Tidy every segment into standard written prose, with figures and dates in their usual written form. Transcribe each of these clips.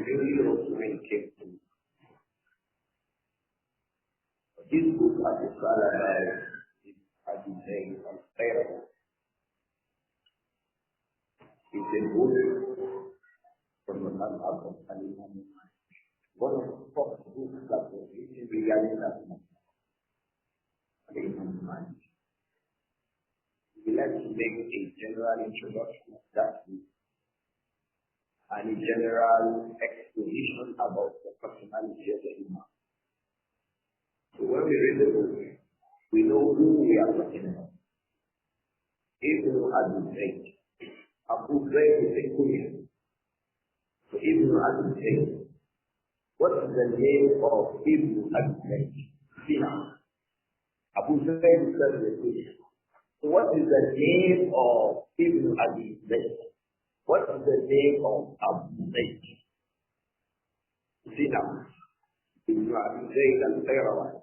Really also came to this book as a scholar as you say unfair. It's a book from the man of Al-Imam. One of the first books that was written regarding that Al-Imam. We like to make a general introduction of that book and a general exposition about the personality of the Imam. So when we read the book, we know who we are talking about. Ibn Abi Zayd. Abu Zayd is a Kunya. So Ibn Abi Zayd. What is the name of Ibn Abi Zayd? Sina. Abu Zayd is a Kunya. So what is the name of Ibn Abi Zayd? What is the name of Abu Zayd? Sina. Ibn Abi Zayd al-Qayrawan.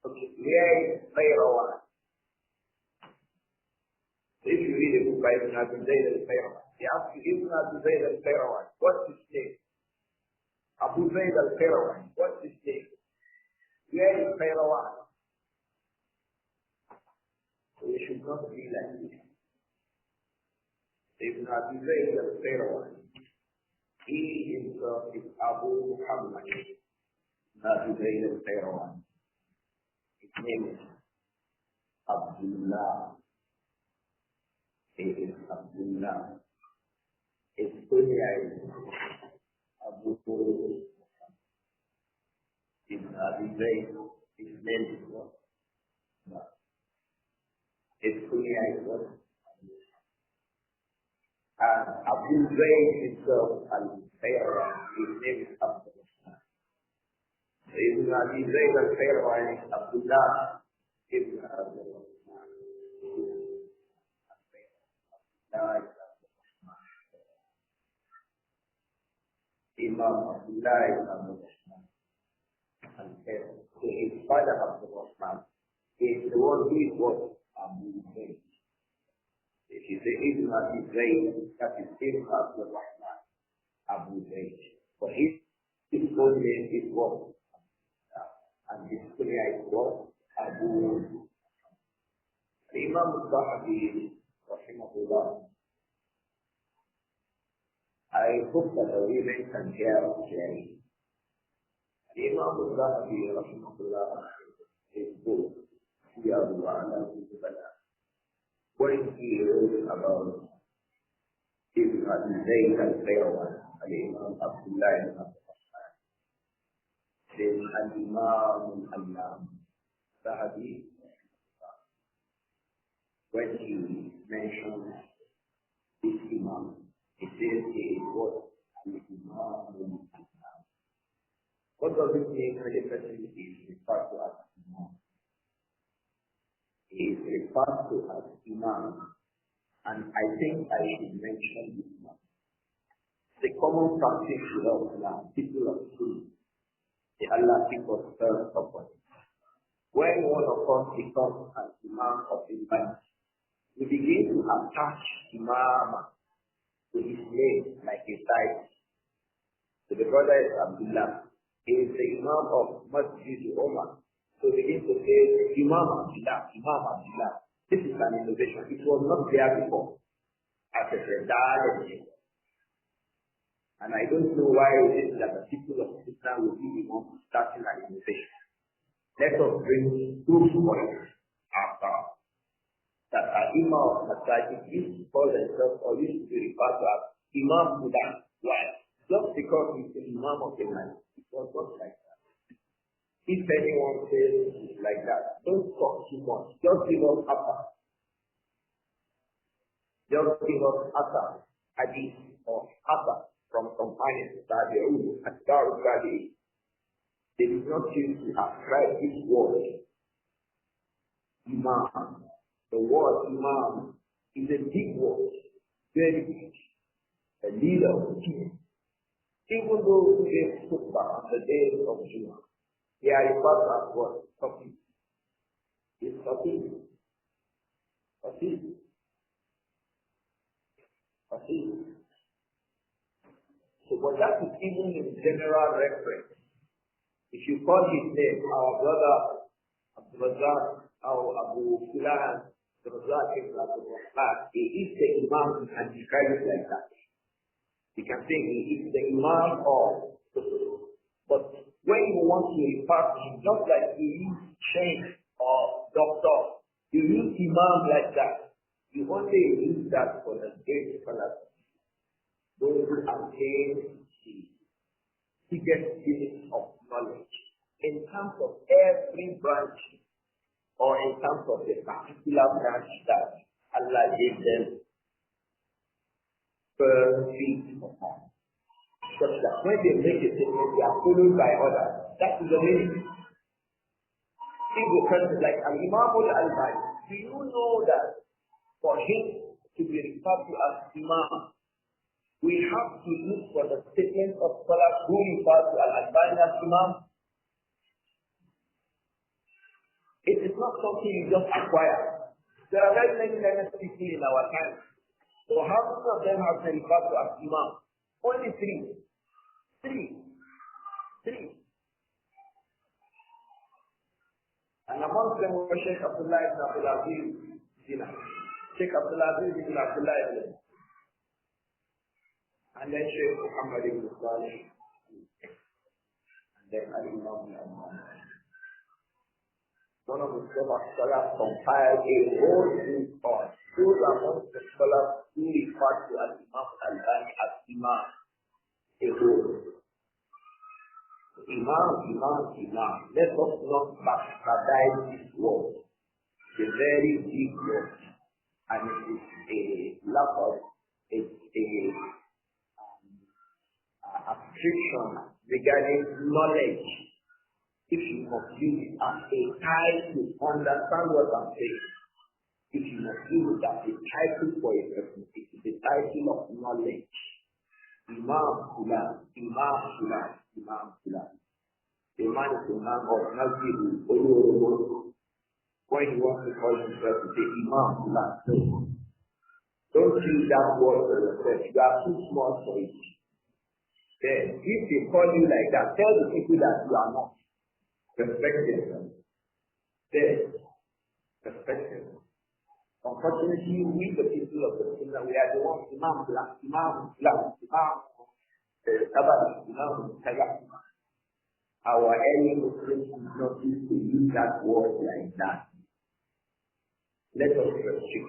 Okay, where is Qayrawan? If you read a book by Ibn Abi Zayd al-Qayrawan, they ask you Ibn Abi Zayd al-Qayrawan, what's his name? Abu Zayd al-Qayrawan, what's his name? Where is Qayrawan? So we should not be like this. Ibn Abi Zayd al-Qayrawan, he himself is Abu Muhammad, Abi Zayd al-Qayrawan. His name is Abdullah. He is Abdullah. His kunya is Abu Ibn Abi Zayd. His name is what? His kunya is what? And Abu Zayd himself, al-Qayrawan, his name is Abdullah. So Ibn Abi Zayd al-Qayrawan is Abdullah Ibn Abdullah. Imam Abdullah ibn Rahman. So his father Abdul Rahman is the one who is what? Abu Zayd. If you say Ibn Abi Zayd, that is Ibn Abdul Rahman, Abu Zayd. But his full name is what? And his kunya is what? Abu. Imam al-Zahabi, rahimahullah. I hope that the women can hear us clearly. Imam al-Zahabi, rahimahullah, his book, Siyadu Wa'ala Bala, when he wrote about Ibn Abi Zayd al-Qayrawan, al-Imam Abdullah ibn Rahman, says al-Imam al-Allam, Zahabi, when he mentions this Imam, he says he is what? Al-Imam al-Allam. What does it mean when a person is referred to as Imam? He is referred to as Imam, and I think I should mention this one. The common practice with us now, people of truth, the Allah keep us first upon it. When one of us becomes an Imam of the Bible, we begin to attach Imam to his name like a title. So the brother is Abdullah. He is the Imam of Masjid Omar. So we begin to say Imam Abdullah, Imam Abdullah. This is an innovation. It was not there before. As a dialogue. And I don't know why it is that the people of Islam will be the ones starting an innovation. Let us bring proof points after that our Imam of Masajid used to call themselves or used to be referred to as Imam Buddha. Why? Just because he's the Imam of the man. It was not like that. If anyone says like that, don't talk too much. Just give us upper. Just give us upper. hadith or Hasa from companions, Tabi'un, Atbar Tabi'in. They did not choose to ascribe this word, Imam. The word Imam is a big word, very big. A leader of the people. Even though they spoke about on the days of Juma, they are referred to as what? Khatib. It's Khatib. Khatib. Khatib. So, but that is even in general reference. If you call his name, our brother Abdul Razak, our Abu Fulan, Abdul Razak ibn Abdul Rahman, he is the Imam and describe it like that. You can say he is the Imam of, but when you want to refer to him, just like you use Sheikh or Doctor, you use Imam like that. You only use that for the great scholars, those who attain the biggest limit of knowledge in terms of every branch or in terms of the particular branch that Allah gave them first feet upon. Such that when they make a statement, they are followed by others. That is the meaning. Single person like an Imam al-Albani, do you know that for him to be referred to as Imam, we have to look for the statement of scholars who refer to al-Albani as Imam? It is not something you just acquire. There are very many learned people in our time. So how many of them have been referred to as Imam? Only three. Three. And amongst them were Sheikh Abdullah ibn Abdul Aziz Zina. Sheikh Abdullah Aziz ibn Abdullah ibn. And then Sheikh Muhammad ibn Salih. And then Al-Imam al-Imam. One of the scholars compiled a whole book on those amongst the scholars who refer to Al-Imam al-Albani as Imam. A whole. Imam. Let us not bastardize this word. It's a very deep word. And it is a lack of, it's a restriction regarding knowledge. If you must use it as a title to understand what I'm saying. If you must use it as a title for a person, it is a title of knowledge. Imam Fulan. The man is the man of Masjid Oluworo. When he wants to call himself, he say Imam Fulan. Don't use that word for yourself. You are too small for it. Then, if they call you like that, tell the people that you are not. Respect them. Then, respect them. Unfortunately, we the people of the Sunnah, we are the ones, Imam Fulan, Imam Tabari, Imam Tayyab. Our early Muslims did not used to use that word like that. Let us restrict it.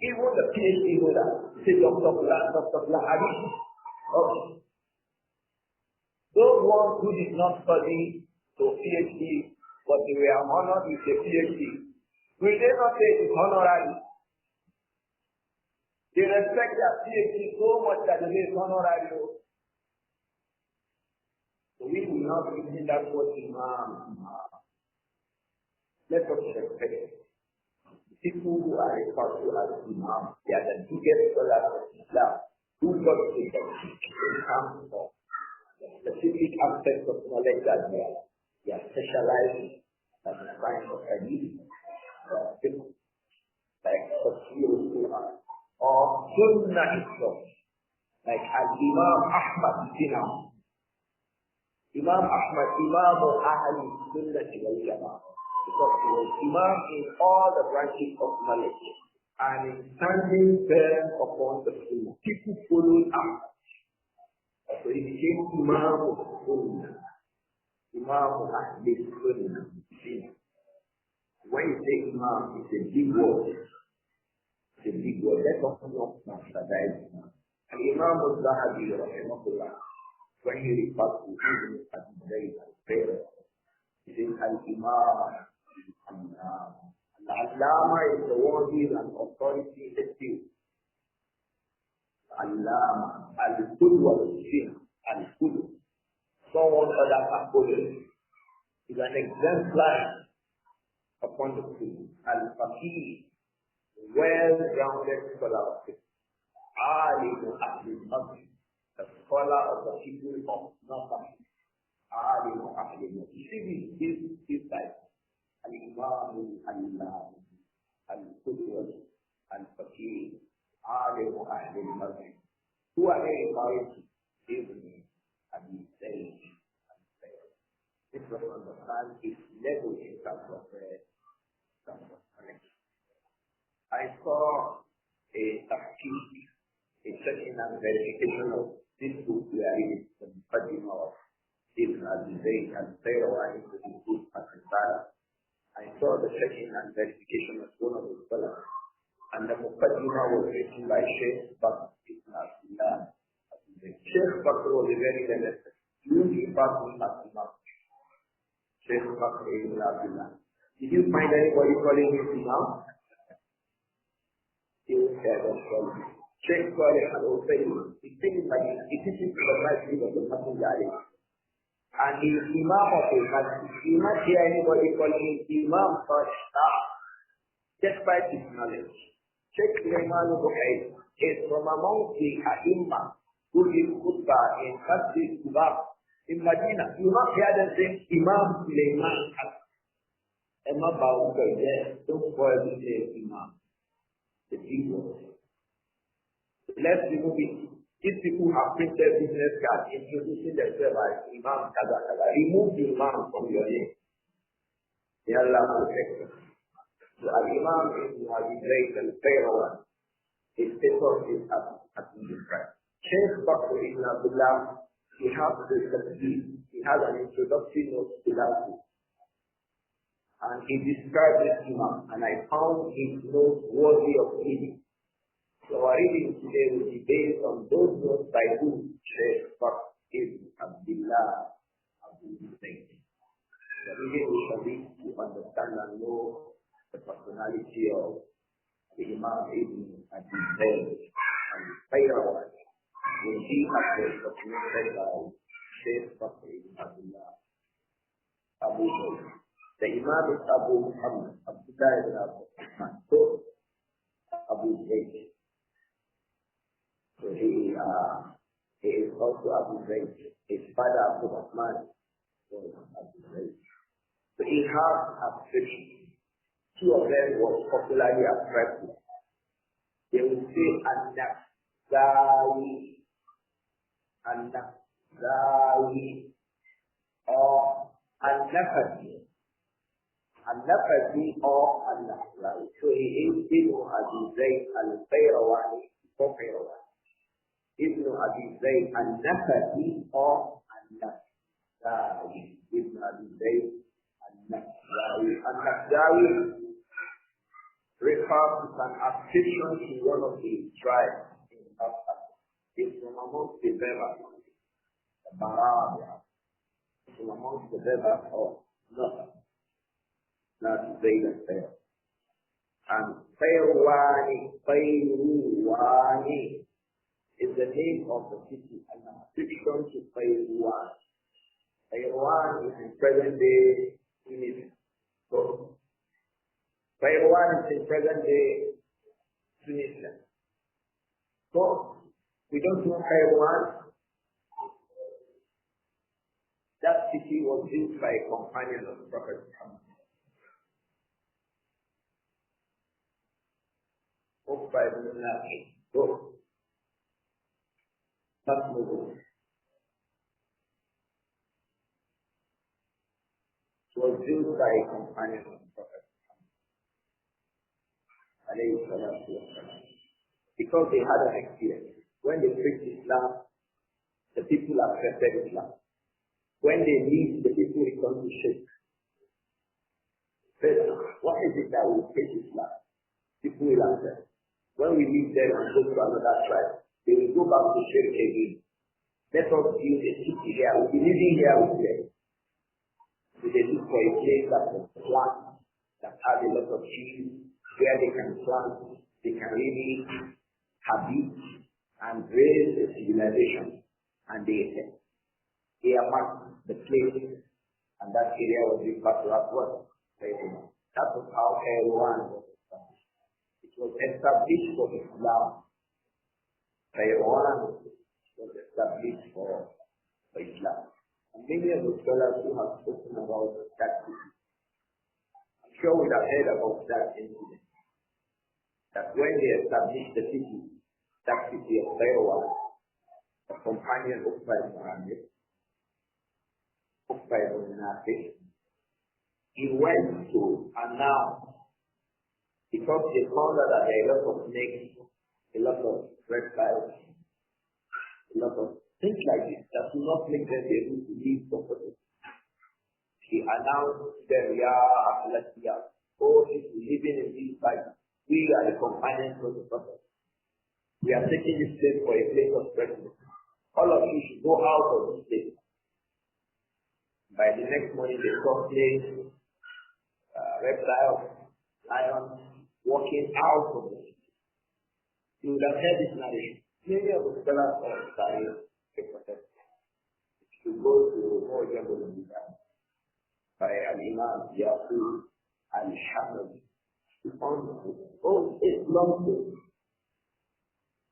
Even the PhD holder, say Dr. Fulan, okay. Those ones who did not study to PhD, but they were honored with a PhD, will they not say it is honorary? They respect their PhD so much that they say it's honorary. So we will not be using that word Imam. Let us respect it. People who are referred to as Imam, they are the biggest scholars of Islam who got to the in terms of the specific aspects of knowledge that they are specialized in the science of hadith, like Tafsir al-Quran, or Sunnah itself, like Al-Imam Ahmad Sinam. Imam Ahmad, Imam al-Ahli Sunnah wal Jama'ah. Because he was Imam in all the branches of knowledge and in standing firm upon the Sunnah. People followed after. So he became Imam of Sunnah. Imam of Ahli Sunnah. When you say Imam, it's a big word. It's a big word. Let us not bastardize Imam. And Imam al-Zahabi, rahimahullah, when he refers to him as very fair, he says Al-Imam. Al-Allama is the one who is an authority in the field. Allama, Al-Qudwa, Al-Qudwa. Someone other can follow is an exemplar upon the Qudwa. Al-Faqih, well-grounded scholar of faith. Alim Ahli Masjid, the scholar of the people of North. Alim Ahli Masjid. You see this type. Al-Imam Al-Allah, Al-Qudwa, Al-Faqih, Alim Ahli Masjid. Who are they referring to? Ibn Abi Zayd. This was understand his level in terms of connection. I saw a tafsir, a checking and verification of this book we are reading, the Muqaddimah of Ibn Abi Zayd and Qayrawani to this book at Risala. I saw the checking and verification of one of the scholars, and the Muqaddimah was written by Sheikh Bakr Ibn Abdullah. Sheikh Bakr was a very learned person. You refer to him as Imam. Sheikh Bakr Ibn Abdullah. Did you find anybody calling him Imam? Sheikh Saleh Al-Usayd, he teaches to the masjid of the Messenger, and he is Imam of the masjid. You not hear anybody calling him Imam Saleh, despite his knowledge. Sheikh Sulaiman al-Bukhari is from among the A'immah who give khutbah in Masjid Quba in Medina. You not hear them saying Imam Sulaiman Emma Bauka, yes, don't spoil the name Imam. The people. Let's remove it. These people have printed business cards introducing themselves as Imam Kaza Kaza. Remove the Imam from your name. May Allah protect us. So Al-Imam Ibn Abi Zayd al-Qayrawani, his status is as been described. Sheikh Bakr Ibn Abdullah, he has the tafsir. He has an introductory note to that book. And he described this Imam, and I found his notes worthy of reading. So our reading today will be based on those notes by whom Sheikh Bakr Ibn Abdullah Abu Zayd. The reading we shall read to understand and know the personality of the Imam Ibn Abi Zayd and Qayrawani will be documented by Sheikh Bakr Ibn Abdullah Abu Zayd. The Imam is Abu Muhammad, Abdullah ibn Abu Rahman, so Abu Zayd. So he is also Abu Zayd. His father Abu Rahman was Abu Zayd. So he has ascriptions. Two of them was popularly ascribed to. They will say An-Nafzawi, An-Nafzawi, or An-Nafadi. Al-Nafadi or Al-Nafzawi. So he is Ibn Abi Zayd al-Qayrawani or Qayrawani. Ibn Abi Zayd al-Nafadi or Al-Nafzawi. Ibn Abi Zayd al-Nafzawi. Al-Nafzawi refers to an ascription to one of the tribes in North Africa. It's from amongst the Berbers, the Barabia. It's from amongst the Berbers of North Africa. Not Zayd and Fair. And Qayrawani is the name of the city and an ascription to Qayrawani. Qayrawani is in present day Tunisia. So Qayrawani is in present day Tunisia. So we don't know Qayrawani. That city was built by a companion of the Prophet Muhammad. By the Nafi. So, let's move on. It was built by a companion of the Prophet Muhammad. Because they had an experience. When they preached Islam, the people accepted Islam. When they leave, the people return to shirk. What is it that will preach Islam? People will answer. When we leave them and go to another tribe, they will go back to shirk again. Let us build a city here. We'll be living here with them. So they look for a place that can plant, that has a lot of trees, where they can plant, they can really habit, and raised a civilization, and they earmarked the place, and that area was referred to as what? Kairouan. That was how Kairouan was established. It was established for Islam. Kairouan was established for Islam. And many of the scholars who have spoken about that city, I'm sure we have heard about that incident. That when they established the city, that city of Kairouan, the companion of Muhammad, he went to announce, because they found out that there are a lot of snakes, a lot of reptiles, a lot of things like this that do not make them be able to live comfortably. He announced them, Ya Ahlasiya, all people living in this life, we are the companions of the Prophet. We are taking this place for a place of residence. All of you should go out of this place. By the next morning, they saw snakes, reptiles, lions, walking out of the city. You would have heard this narration. Many of the scholars of Sahih, if you go to Mojab al-Bidah by Al-Imam Yaqub al-Hamad, you found it's long ago.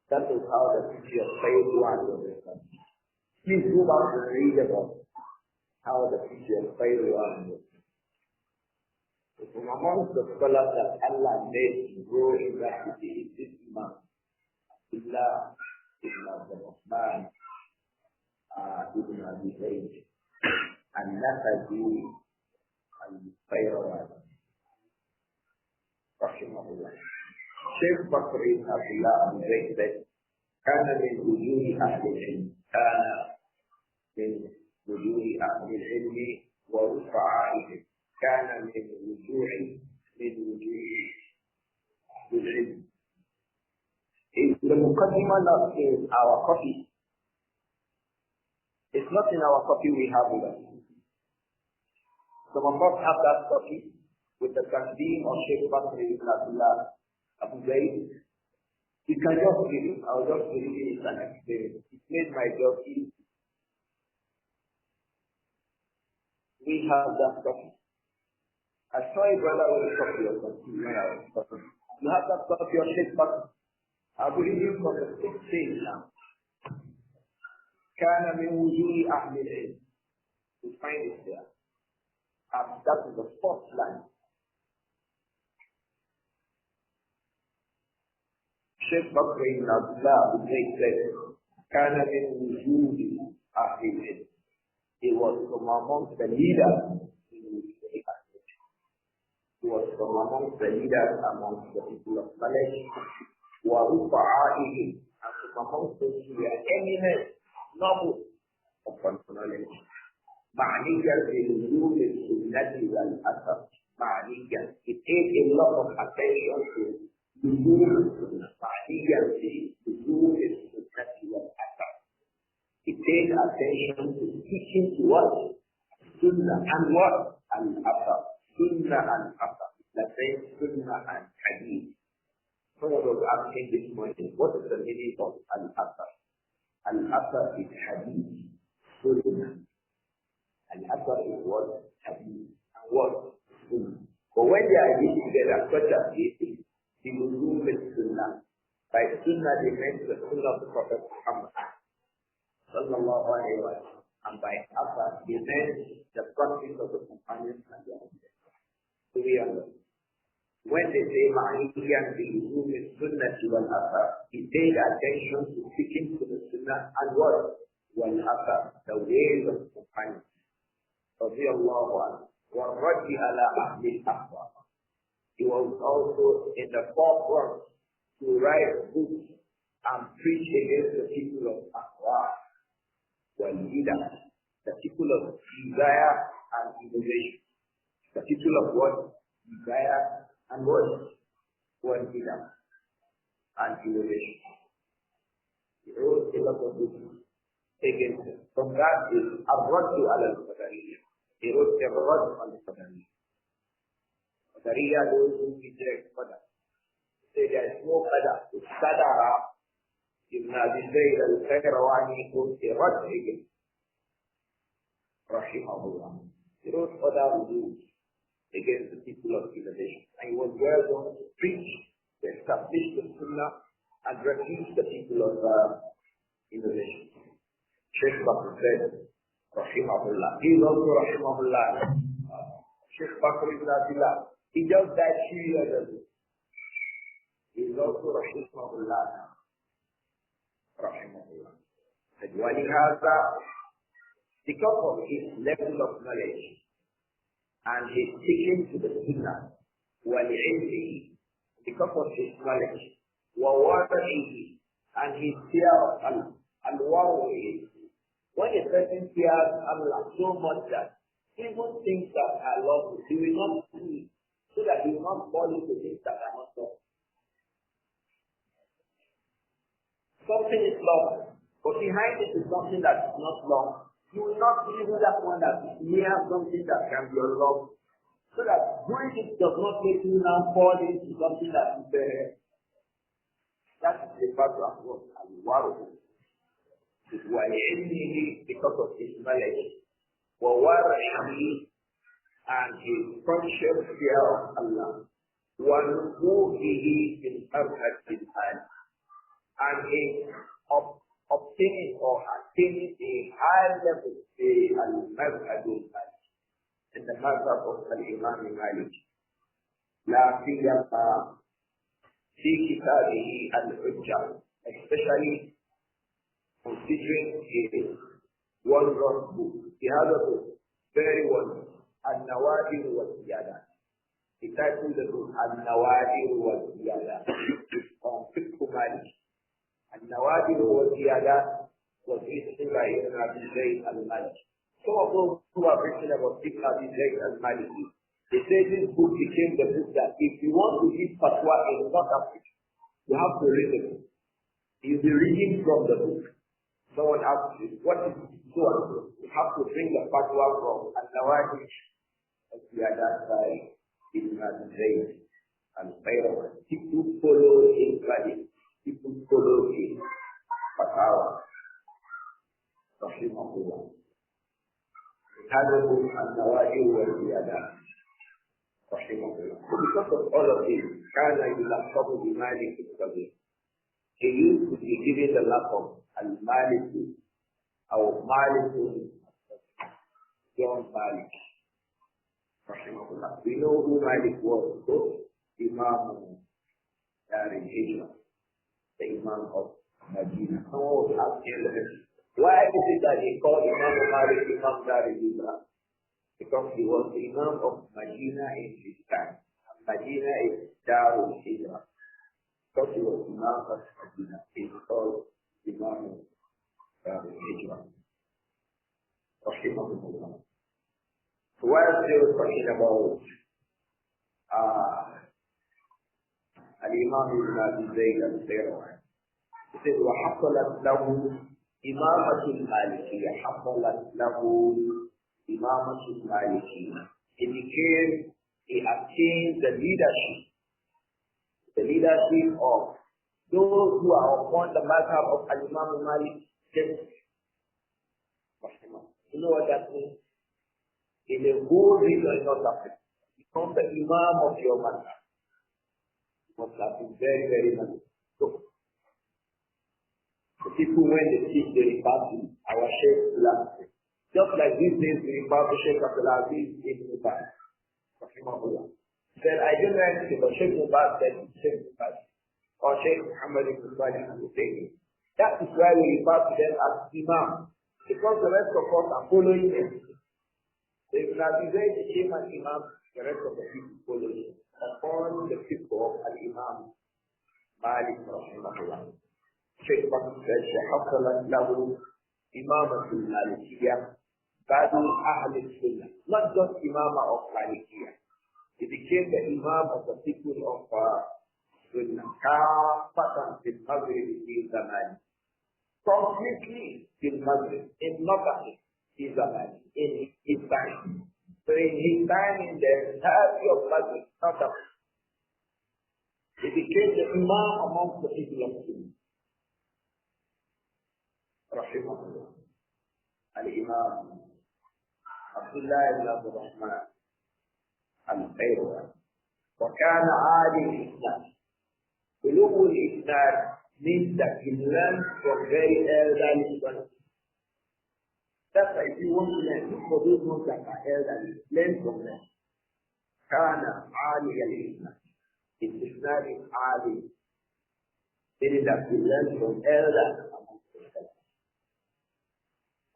That is how the city of Kairouan was established. Please go back and read about how the city of Kairouan was. From amongst the scholars that Allah made to grow in that city is this Imam, Abdullah ibn Abdul Rahman, ibn Abi Zayd, and Nafadi al-Kairouan, rahimahullah. Sheikh Bakr ibn Abdullah Abu Zayd said, كان من وجوه أهل العلم من وجوه أهل العلم ورفعائهم كان من وجوه أهل العلم. It's the muqaddimah not in our copy. It's not in our copy we have with us. Some of us have that copy with the taqdeem of Sheikh Bakr ibn Abdullah Abu Zayd. You can just read it. I'll just read it as an experience. It made my job easy. We have that copy. I saw a brother with a copy of something when I was talking. You have that copy of Sheikh Bakr. I'll be reading from the 6th page now. كان من وجوه أهل العلم. You find it there. That is the 4th line. Sheikh Bakr ibn Abdullah Abu Zayd said, كان من وجوه أهل العلم. He was from amongst the leaders in the He was from amongst the leaders amongst the people of knowledge. وَرُفَعَائِهِ, and from amongst those who were eminent, noble upon knowledge. معنيا للزوم السنة والأثر. معنيا, it paid a lot of attention to لزوم السنة. معنيا للزوم السنة والأثر. It paid attention to teaching to what? Sunnah and what? Al-Athar. Sunnah and Athar. Let's say Sunnah and Hadith. Someone was asking this morning, what is the meaning of Al-Athar? Al-Athar is Hadith. Sunnah. Al-Athar is what? Hadith. And what? Sunnah. But when they are used together, such as this, the Nuzul is Sunnah. By Sunnah, they meant the Sunnah of the Prophet Muhammad. Sallallahu alayhi wa sallam. And by Athar, they meant the practice of the companions and the elders. So we understand. When they say Ma'aniyan bi-Nuzul is-Sunnah wal-Athar, he paid attention to sticking to the Sunnah and what? Wal-Athar, the ways of the companions. Radiyallahu anhu. وَالرَّدِّ عَلَىٰ أَهْلِ الْأَحْوَالِ. He was also in the forefront to write books and preach against the people of Ahwa, wal-Bidah, the people of desire and innovation. The people of what? Desire and what? Wal-Bidah and innovation. He wrote a lot of books against them. From that is Ar-Raddu ala al-Qadariyya. He wrote a Radd on the Qadariyya. Qadariyya, those who reject Qadar. Say there is no Qadar. It's Qadara. Ibn Abi Zayd al-Qayrawani wrote a rad against Rahimahullah. He wrote other rules against the people of innovation. And he was well known to preach, to establish the Sunnah, and refuse the people of innovation. Sheikh Bakr said, Rahimahullah. He is also Rahimahullah. Sheikh Bakr ibn Abdullah. He just died 2 years ago. He is also Rahimahullah now. Rahimahullah. And when he has because of his level of knowledge and his sticking to the Sunnah, because of his knowledge, and his fear of Allah, and when a person fears Allah so much that even things that are lawful, he will not do it, so that he will not fall into things that are not lawful. Something is lawful, but behind it is something that is not lawful. You will not be even that one that is near something that can be unlawful. So that doing it does not make you now fall into something that is that is the part of what al-waru. Because of his knowledge, and his conscious fear of Allah, and his obtaining or attaining a high level in the mazhab of al-Imam Malik. La siyama fi kitabihi al-Hujjah, especially considering his wondrous book. He has a book, very wonderful, Al-Nawadir wa Ziyada. He titled the book Al-Nawadir wa Ziyada on Fiqh Malik. Al-Nawadir wa Ziyada was written by Ibn Abi Zayd al-Maliki. Some of those who are written about Ibn Abi Zayd al-Maliki, they say this book became the book that if you want to read fatwa in South Africa, you have to read the book. You'll be reading from the book. Someone asks you, what is so and so? You have to bring the fatwa from Al-Nawadir wa Ziyada by Ibn Abi Zayd al-Qayrawani. People follow his study. People follow his fatwa. Rahimahullah. هذا هو النواهي والزيادات رحمه الله. Because of all of this, كان يلقب بمالك الصغير. He used to be given the laqab al-Malik or Malik John Malik. Rahimahullah. We know who Malik was. Imam Dar al-Hijrah, the Imam of Medina. Some of us why is it that he called Imam Malik Imam Dar al-Hijrah? Because he was the Imam of Medina in his time. Medina is Dar al-Hijrah. Because he was Imam of Medina, he is called Imam of Dar al-Hijrah. Rahimahullah. So while they were talking about Al-Imam Ibn Abi Zayd al-Qayrawani, he said, وَحَصَلَتْ لَهُ إمامة المالكية حصلت له إمامة المالكية. He became, he attained the leadership of those who are upon the mazhab of Al-Imam Malik. You know what that means? In a whole region in North Africa, become the Imam of your mazhab. It must have been very, very nice. So, the people, when they teach, they refer to our Sheikh Abdul. Just like these days, we refer to Sheikh Abdulaziz Ibn Baz. He said, I don't know anything, but Sheikh Baz said Sheikh Baz. Or Sheikh Muhammad Ibn Salih al-Husayni. That is why we refer to them as Imam. Because the rest of us are following them. So Ibn Abi Zayd became an Imam, the rest of the people follow him. Upon the people of Al-Imam Malik rahimahullah. Sheikh Bakr said, حصلت له إمامة المالكية بعد أهل السنة. Not just Imamah of Malikiyah. He became the Imam of the people of Sunnah. كافة في المغرب في زمان. Completely in Maghrib, in North in zaman, in his time. So in his time, in the entirety of Maghrib, North Africa, he became the Imam amongst the people of Sunnah. rahimahullah, al-Imam Abdullah ibn Abdul Rahman al-Qayrawi, وكان عالي الإسلام. علو الإسلام means that he learns from very elderly ones. That's why if you want to learn, look for those ones that are elderly, learn from them. كان عالي الإسلام. Islam is عالي. Meaning that he learns from elders among themselves.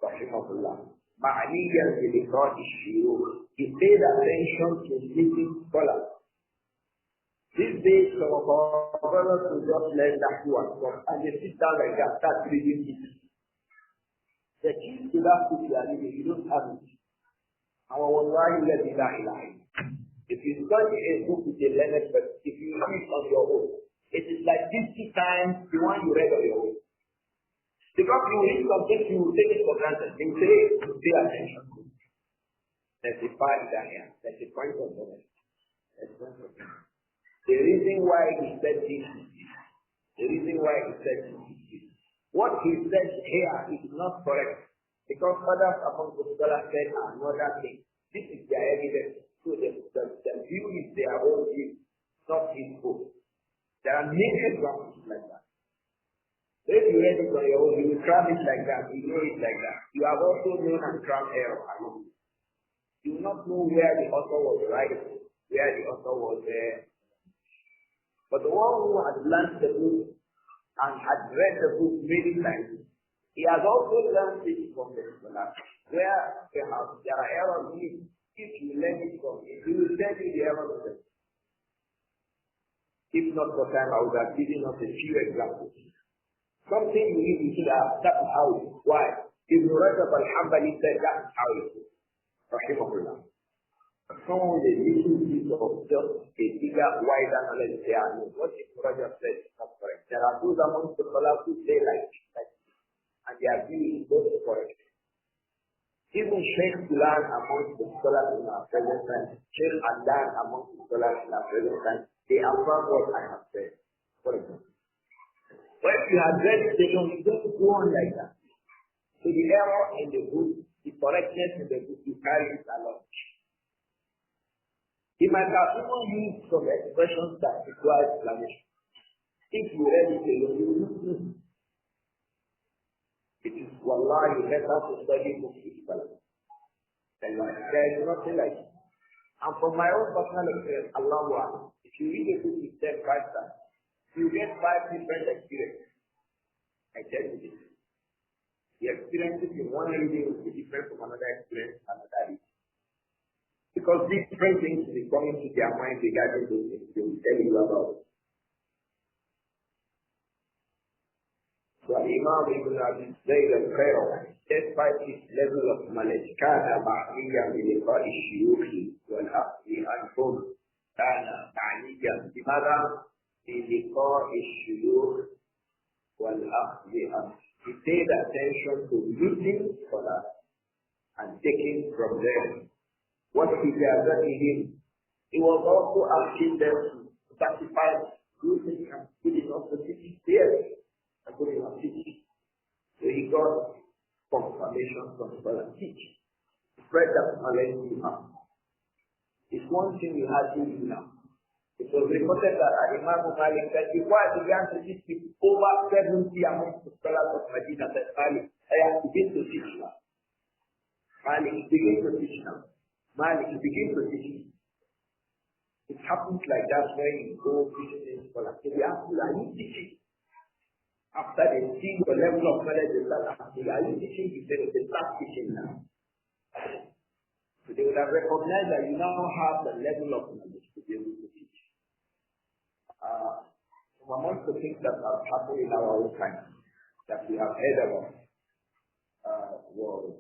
رحمه الله. معنيا بلقاء الشيوخ. He paid attention to meeting scholars. These days, some of our brothers will just learn that one, and they sit down like that, start reading it. The key to that book you are reading, you don't have it. Our wallahi la ilaha. If you study a book with a learned person, if you read it on your own, it is like 50 times the one you read on your own. Because you read something, you will take it for granted. You say, you pay attention to it. There's a faida here. There's a point of knowledge. There's a point of knowledge. The reason why he said this is this. The reason why he said this is this. What he said here is not correct. Because others among the scholars said another thing. This is their evidence. So the view is their own view, not his book. There are many examples like that. So if you read it on your own, you will cram it like that, you know it like that. You have also known and cram error alone. You will not know where the author was right, where the author was there. But the one who had learned the book and had read the book many times, he has also learned it from the scholars, where perhaps there are errors in it. If you learn it from him, he will tell you the errors of them. If not for time, I would have given us a few examples. Something you need to see that is how it is. Why? Ibn Rajab al-Hanbali said that is how it is. Rahimahullah. Someone with a little bit of just a bigger, wider knowledge there. What Ibn Rajab said is not correct. There are those among the scholars who say like this, and their view is both correct. Even Sheikh Fulan amongst the scholars in our present time, Sheikh Adan amongst the scholars in our present time, they affirm what I have said. For example. But if you have read it, they don't go on like that. So the error in the book, the correctness in the book, you carry it along. He might have even used some expressions that require explanation. If you read it alone, you will not know. It is wallahi better to study books with scholars. There is nothing like it. And from my own personal experience, Allah, if you read a book with 10 times, you get 5 different experiences. I tell you this. The experiences in one reading will be different from another experience and another reading. Because different things will be coming to their mind regarding those things they will tell you about. So Imam Ibn Abi Zayd al-Qayrawi, despite his level of knowledge, كان معنيا بلقاء الشيوخ والأخذ عنهم. كان معنيا بماذا؟ بلقاء الشيوخ والأخذ عنهم. He paid attention to meeting scholars and taking from them what he gathered in him. He was also asking them to sacrifice good things and good enough to teach theory. So he got confirmation from scholars teaching. Spread that knowledge to him. It's one thing we have to do now. It was reported that Imam Malik said, before I began to teach people, over 70 amongst the scholars of Medina said, Malik, I have to begin to teach now. Malik, begin to teach now. Malik, begin to teach. It happens like that when you go teaching scholars. So they ask you, are you teaching? After they see your level of knowledge, they start asking, are you teaching? You say, they start teaching now. So they would have recognized that you now have the level of knowledge to be able to teach. Among the things that have happened in our own time that we have heard about was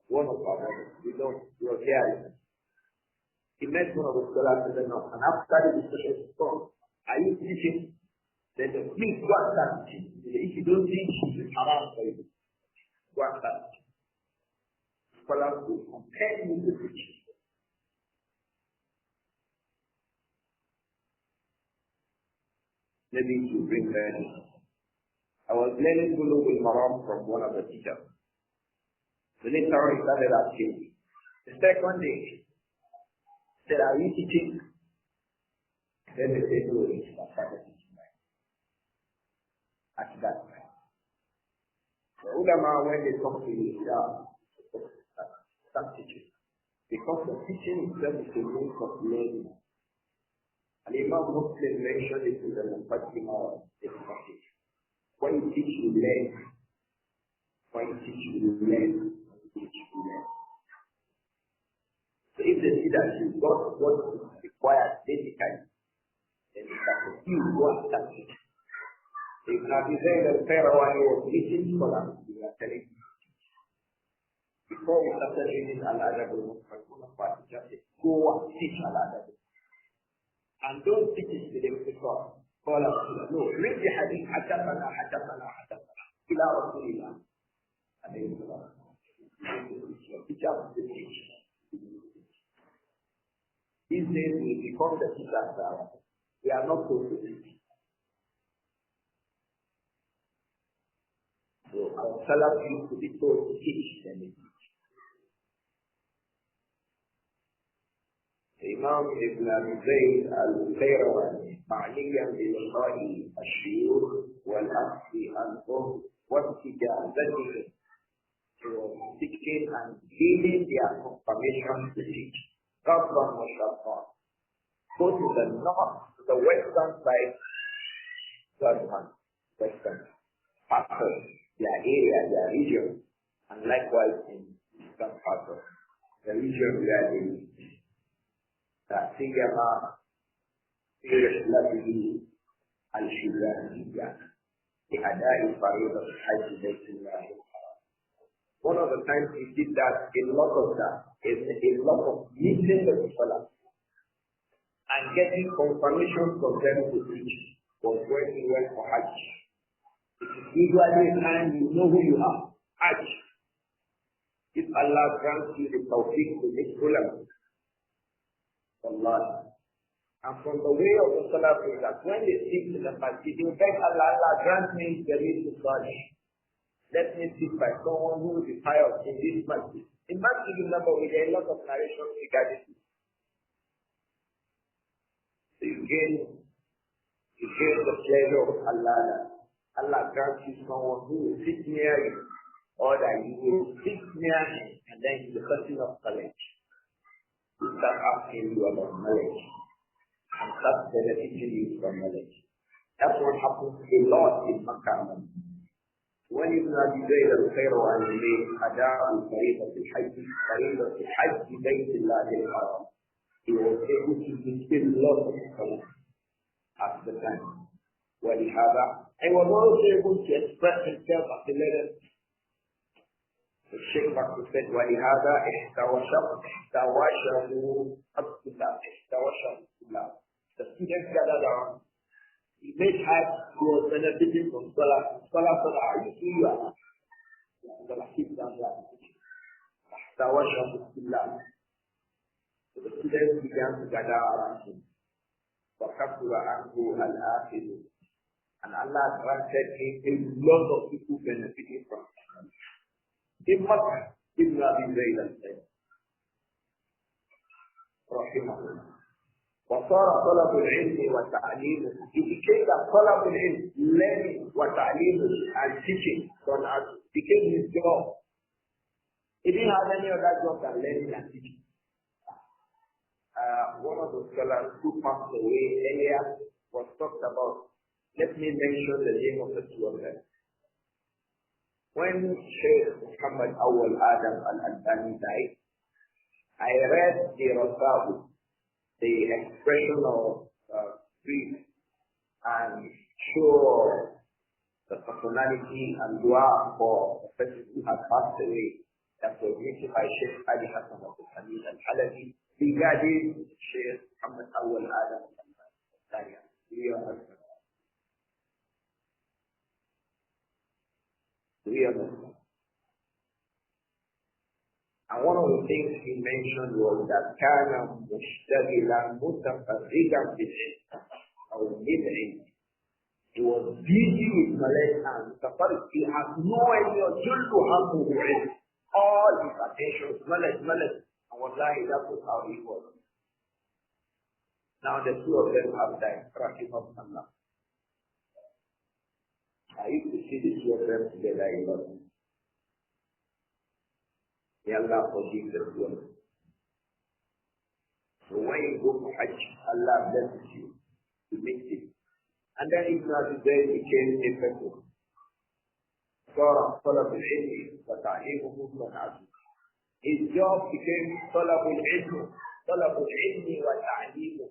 one of our brothers. We were here. He met one of the scholars in the north, and after the discussion was gone, are you teaching? Then please go and start teaching. If you don't teach, it's haram for you. Go and start teaching. Scholars will compare you to teach. Maybe to bring learning. I was learning Bulugh al-Maram from one of the teachers. The later on he started asking me. The second day, he said, are you teaching? Then the said, no, I started teaching at that time. The ulama, when they come to me, start teaching. Because the teaching itself is a means of learning. And Imam Muslim mentioned it in the Muqaddimah of this passage. When you teach, you learn. When you teach, you learn. When you teach, you learn. So if they see that you got what is required basically, then you have to do what that teaching. If not, you say that Pharaoh was teaching scholars, you are telling me. Before we started reading Al-Adab al-Mufrad, one of our teachers said, go and teach Al-Adab. And don't teach it to them before. No, read the hadith, حدثنا إلى رسول الله. And then teach us to teach. These days we become the teachers that we are not supposed to teach. So our salaf used to be told to teach them. Imam Ibn Abi Zayd al-Qayrawani معنيا بلقاء الشيوخ والأخذ عنهم وابتداء to teaching and giving their confirmation to teach. Qadran wa Shafar. Go to the north, to the western side, western part of their area, their region, and likewise in eastern part of the region where they live. سيما في رحلته الشجاعية لأداء فريضة الحج بيت الله الحرام. One of the times he did that, a lot of meeting the Salah and getting confirmation from them to teach was when he went for Hajj. It is usually a time you know who you are. Hajj. If Allah grants you the tawfiq to make ulama, Allah. And from the way of the Salaf is that when they speak to the masjid, they beg Allah, Allah grant me the real to study. Let me sit by someone who will be pious in this masjid. In masjid, remember, we get a lot of narrations regarding this. So you gain the pleasure of Allah. Allah grants you someone who will sit near you, or that you will sit near him, and then he's the person of knowledge. Start asking you about knowledge and start benefiting you from knowledge. That's what happens a lot in Makkah. When Ibn Abi Zayd al-Qayrawani made Ada'u Faridat al-Hajj Bayt Allah al-Haram, he was able to distil a lot of scholars at the time. ولهذا, he was also able to express himself at the level. الشيخ Bakr said, وَلِهَذَا احتوشه عبد الله. The students gathered around. He made Hajj, he was benefiting from Salah. Salah said, you see you are. So the students began to gather around him. وَكَفُرَ عَنْهُ الْآخِرُ. And Allah granted him a lot of people benefiting from him. In Makkah, Ibn Abi Zayd al-Qayrawani رحمه الله. وصار طلب العلم وتعليمه. It became that طلب العلم, learning وتعليمه and teaching became his job. He didn't have any other job than learning and teaching. One of the scholars who passed away earlier was talked about. Let me mention the name of the two of them. When Shaykh Muhammad Awal Adam al-Albani died, I read the Rasahu, the expression of grief and show the personality and dua for the person who had passed away that was written by Shaykh Ali Hassan Abdul Hamid al-Halabi regarding Shaykh Muhammad Awal Adam al-Albani. And one of the things he mentioned was that كان مشتغلا متفرغا بالعلم أو بالعلم. He was busy with knowledge and he has no idea to have all his attention, knowledge. And wallahi, that was how he was. Now the two of them have died, rahimahullah. I used to see the two of them together in London. May Allah forgive the two of them. So when you go to Hajj, Allah blesses you to meet him. And then Ibn Abi Zayd became a person. صار طلب العلم وتعليمه والعلم. His job became طلب العلم وتعليمه.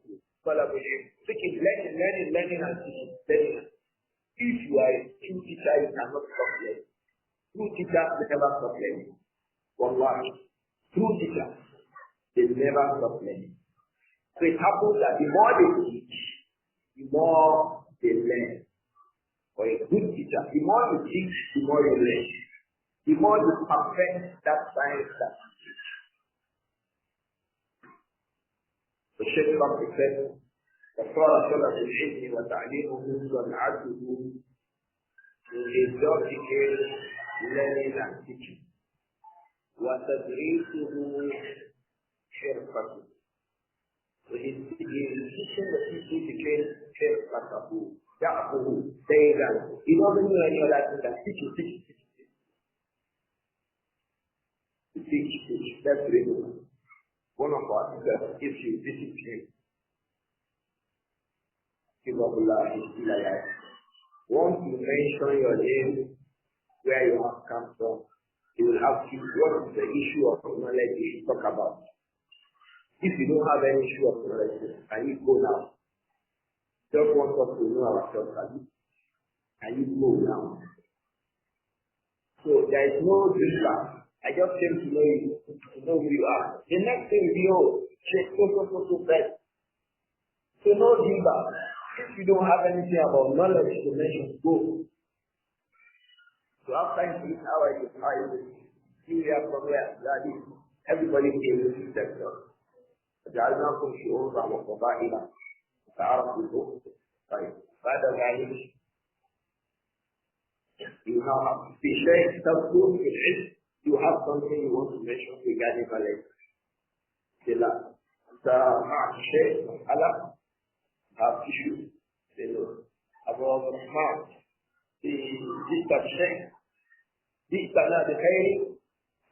طلب العلم. Seeking learning and teaching. If you are a true teacher, you cannot stop learning. True teachers never stop learning. Wallahi. True teachers, they never stop learning. So it happens that the more they teach, the more they learn. For a good teacher, the more you teach, the more you learn. The more you perfect that science that you teach. The Shaykh Bakr said, فَصَارَ طَلَبُ الْعِلْمِ وَتَعْلِيمُهُ وَالْعَدْلُهُ. His job became learning and teaching. وَتَدْرِيسُهُ حِرْفَةُ. So his teaching the people became حِرْفَةُ. يَعْقُهُ دَيْلًا. He doesn't know any other thing than teach. Teach. That's really one of our teachers, if you visit him, once you mention your name, where you have come from, he will ask you what is the issue of knowledge you should talk about. If you don't have any issue of knowledge, can you go now? Just want us to know ourselves. Can you go now? So there is no distraction. I just came to know you, to know who you are. The next thing will be, oh, check so bad. So no diva. If you don't have anything about knowledge to mention, go. So after you eat, how are you? You are from where? That is, everybody came to themselves. فجعلناكم شعوبا وقبائل تعرفوا. طيب بعد ذلك you have to be shaykh تذكر في العلم. You have something you want to mention regarding knowledge. Sila. The Sheikh Allah have issues. About the Rahman. This Sheikh. This Salah the Khairi.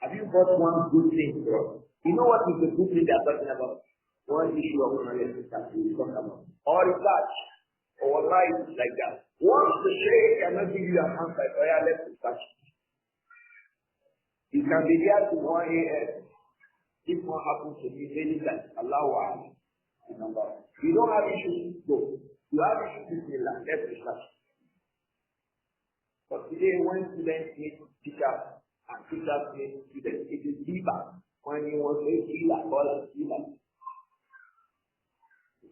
Have you got one good thing for us? You know what is the good thing they are talking about? One issue of knowledge that we talk about. Or research. Or life like that. Once the Sheikh cannot give you an answer, let's research. You can be there to 1 a.m. If what happens to be any time, Allah will remember. You don't have issues, go. You have issues in life, let's research. But today, when students meet teachers and teachers meet students, it is deeper. When you want to heal and call it healer,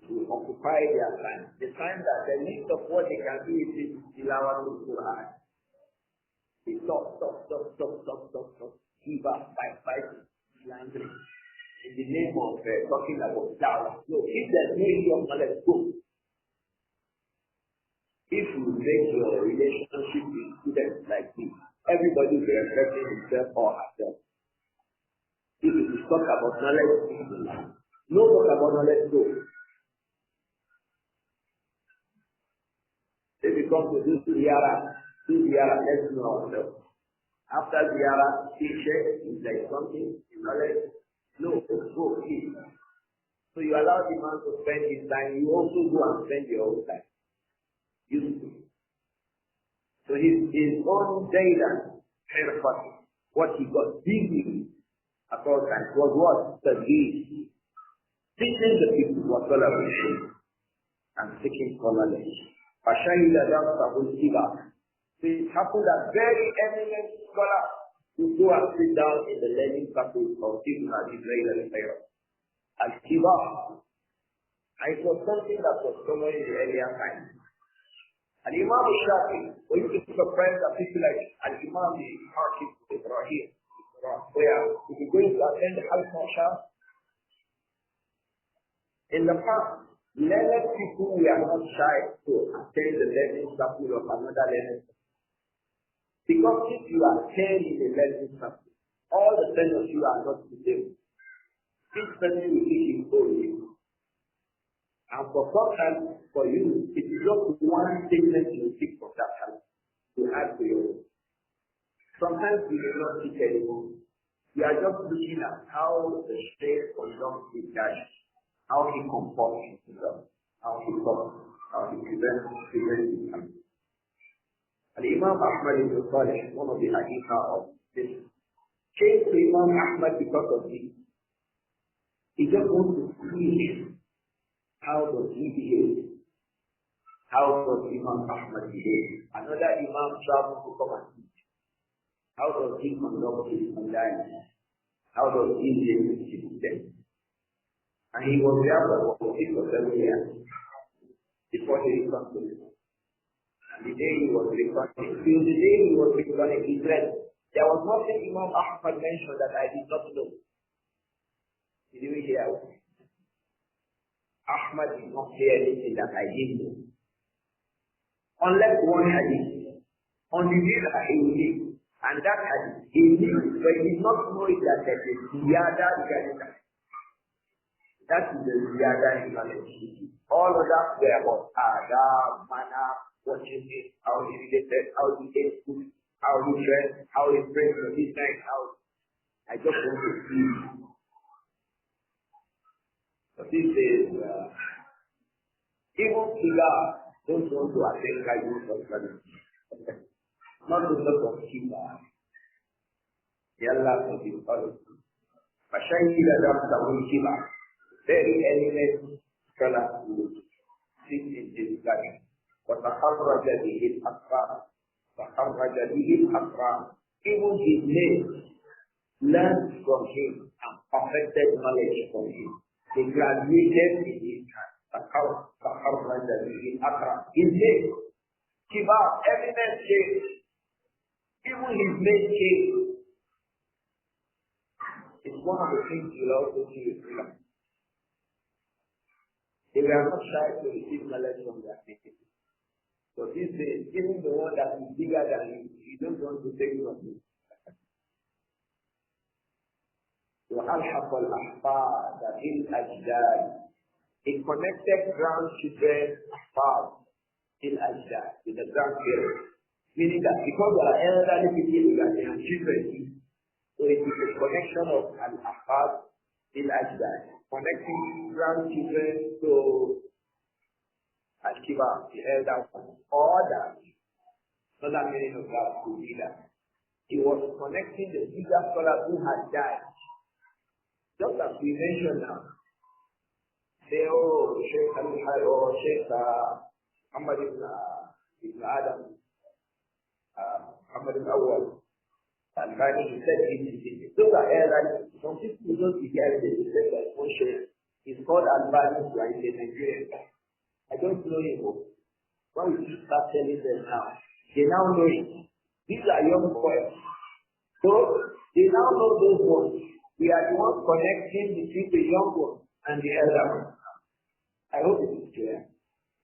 to occupy their time. The time that the least of what they can do is tilawah to Quran. Stop. Give up by fighting, slandering. In the name of talking about dawah. No, if there's no issue of knowledge, go. If you make your relationship with students like this, everybody will be respecting himself or herself. If it is talk about knowledge, no talk about knowledge, go. If you come to do ziyarah, let's know ourselves. After ziyarah, teacher, is there something in knowledge? No, go, please. So you allow the man to spend his time, you also go and spend your own time. Useful. So his own data, what he got busy at all times was what? The deed. Teaching the people what collaboration and seeking for knowledge. فَشَهِدَ دَرْسَهُ الْكِبَارِ. So it happened that very eminent scholars who go and sit down in the learning circles of Ibn Israel al-Khayr. Al-Kibar. And it was something that was common in the earlier times. And Imam al-Shafi, when you get surprised that people like Al-Imam al-Hakim Ibrahim, where if you're going to attend the Al-Fasha, in the past, Learned people were not shy to attend the learning circle of another learning circle. Because if you are 10 in the learning circle, all the 10 of you are not the same. Each person will take his own way. And for sometimes, for you, it is just one statement you pick from that house to add to your own. Sometimes we may not speak anymore. We are just looking at how the state conducts his life, how he comports himself, how he talks, how he presents himself. And Imam Ahmad ibn Salih, one of the hadith of this, came to Imam Ahmad because of this. He just wants to see him. How does he behave? How does Imam Ahmad behave? Another Imam travels to come and teach. How does he conduct his life? How does he live with his students? And he was there for 6 or 7 years before he returned to him. And the day he was returning, till the day he was returning, he said, there was nothing Imam Ahmad mentioned that I did not know. Did you hear? Ahmad did not say anything that I didn't know. Unless one hadith. On the day that he knew, and that hadith, he knew, but he did not know it that there is ziyada regarding that. That is the ziyada knowledge. All of that were about adab, manner, what he did, how he related, how he ate food, how he dressed, how he prayed for his night, how I just want to see. But this is, even Kila don't want to attend guidance of study. Not because of Kila. Yalla for the other. Fashayila Dr. Kila, very eminent scholar who sits in this garden. وتخرج به الأقران. تخرج به الأقران. Even his name learned from him and perfected knowledge from him. They graduated in his time. تخرج به الأقران. His name, Kibar, eminent case. Even his name case. It's one of the things you also see with freedom. They were not shy to receive knowledge from their people. So these days, even the one that is bigger than you, he don't want to take from you. وَأَلْحَقَ الْأَحْفَادَ بِالْأَجْدَادِ. It connected grandchildren in Ajdad with the grandparents. Meaning that because they are elderly people, they are children. So it is a connection of Al-Ahfad in Ajdad, connecting grandchildren to Al-Kibar, the elder one, or that. Another meaning of that could be that he was connecting the bigger scholars who had died. Just as we mentioned now, say, oh, Sheikh Al-Hay or Sheikh Muhammad ibn Adam, Muhammad ibn Awal, and he said it. Those are elderly. Some people don't be here, they say that one Sheikh is called Al-Bani, who is a Nigerian. I don't know him. When we start telling them now, they now know it. These are young boys. So they now know those ones. We are the ones connecting between the young ones and the elder ones. I hope it is clear.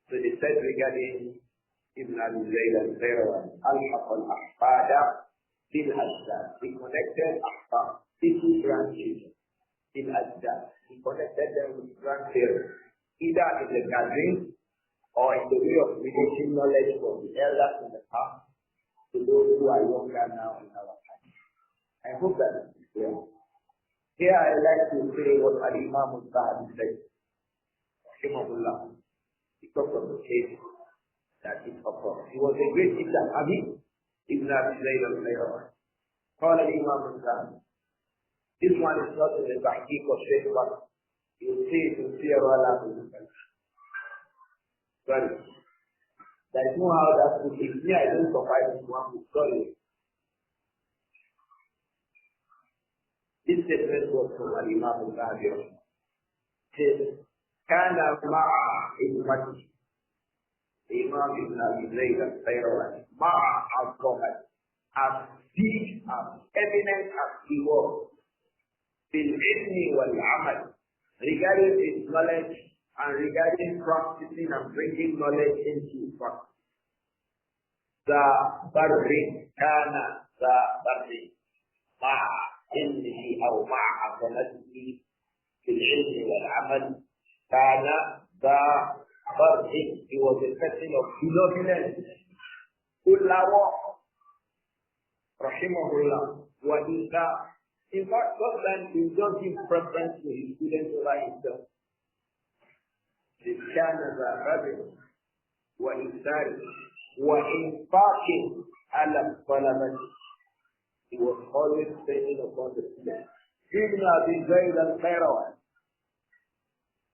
So they said regarding Ibn Abi Zayd al-Qayrawan, Al-Haq al-Ahfada bil Ajdad. He connected Ahfad, people grandchildren in Ajdad. He connected them with grandparents, either in the gathering or in the way of relating knowledge from the elders in the past to those who are younger now in our time. I hope that is clear. Here I like to say what Al-Imam al-Zahabi said, Rahimahullah, because of the case that it occurred. He was a great teacher, Abi Ibn Abi Zayd al-Qayrawan. Call Al-Imam al-Zahabi. This one is not in the Tahqiq of Shaykh Bakr. You will see it in Siyar wa Sorry. There is no how that book is. Me, I don't survive this one book. Sorry. This statement was from Al-Imam al-Zahabi. Says, كان مع إمامه Imam Ibn Abi Zayd al-Qayrawan مع الصحابة as big, as eminent as he was بالعلم والعمل regarding his knowledge and regarding practicing and bringing knowledge into practice. The barri kana the barri مع علمه أو مع عظمته في العلم والعمل كان ذا برد. He was a person of benevolence. كلّه رحمه الله وإذا. In fact, sometimes he don't give preference to his students over himself. كان ذا برد وإنسان وإنفاق على الطلبة. He was always spending upon the students. Even at the Zayd al Qayrawan,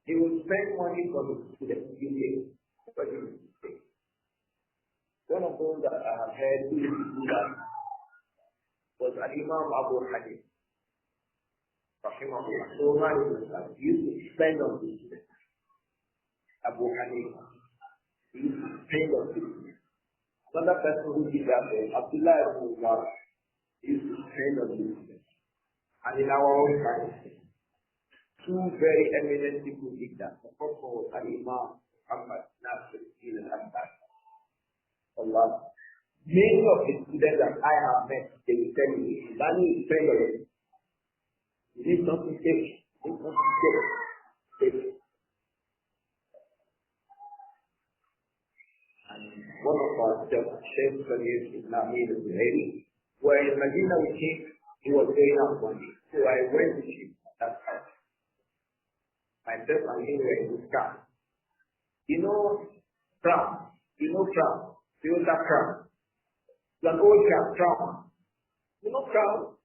he would spend money for the students. One of those that I have heard who used to do that was Imam Abu Hanif. Rahimahullah. So he used to spend on the students. Abu Hanif. He used to spend on the students. Another person who did that was Abdullah ibn Mubarak. He used to spend on the students. And in our own time, two very eminent people did that. The first one was Imam Muhammad Nasir al-Abbas. Allah. Many of the students that I have met, they will tell me, Bani is spend on it. You need something safe. You need something safe. And one of our Sheikh Khalid Ibn Amir al-Zuhairi, where in Medina with him, he was going out one day. So I went with him at that house. Myself and him were in this car. You know Crown? You know Crown? Toyota Crown. It's an old car, Crown. You know Crown?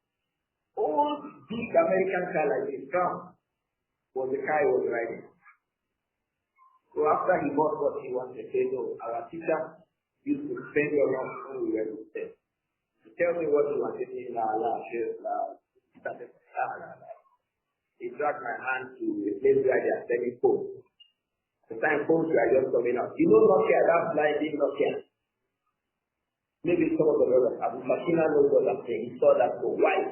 Old big American car like this, Crown, was the car he was riding. So after he bought what he wanted, he said, no, our teacher used to spend a lot when we were with them. Tell me what you want to say. He dragged my hand to a place where they are selling phones. The time phones were just coming out. You know Nokia, that blinding Nokia. Maybe some of the brothers, Abu Fakina knows what I'm saying. He saw that for white.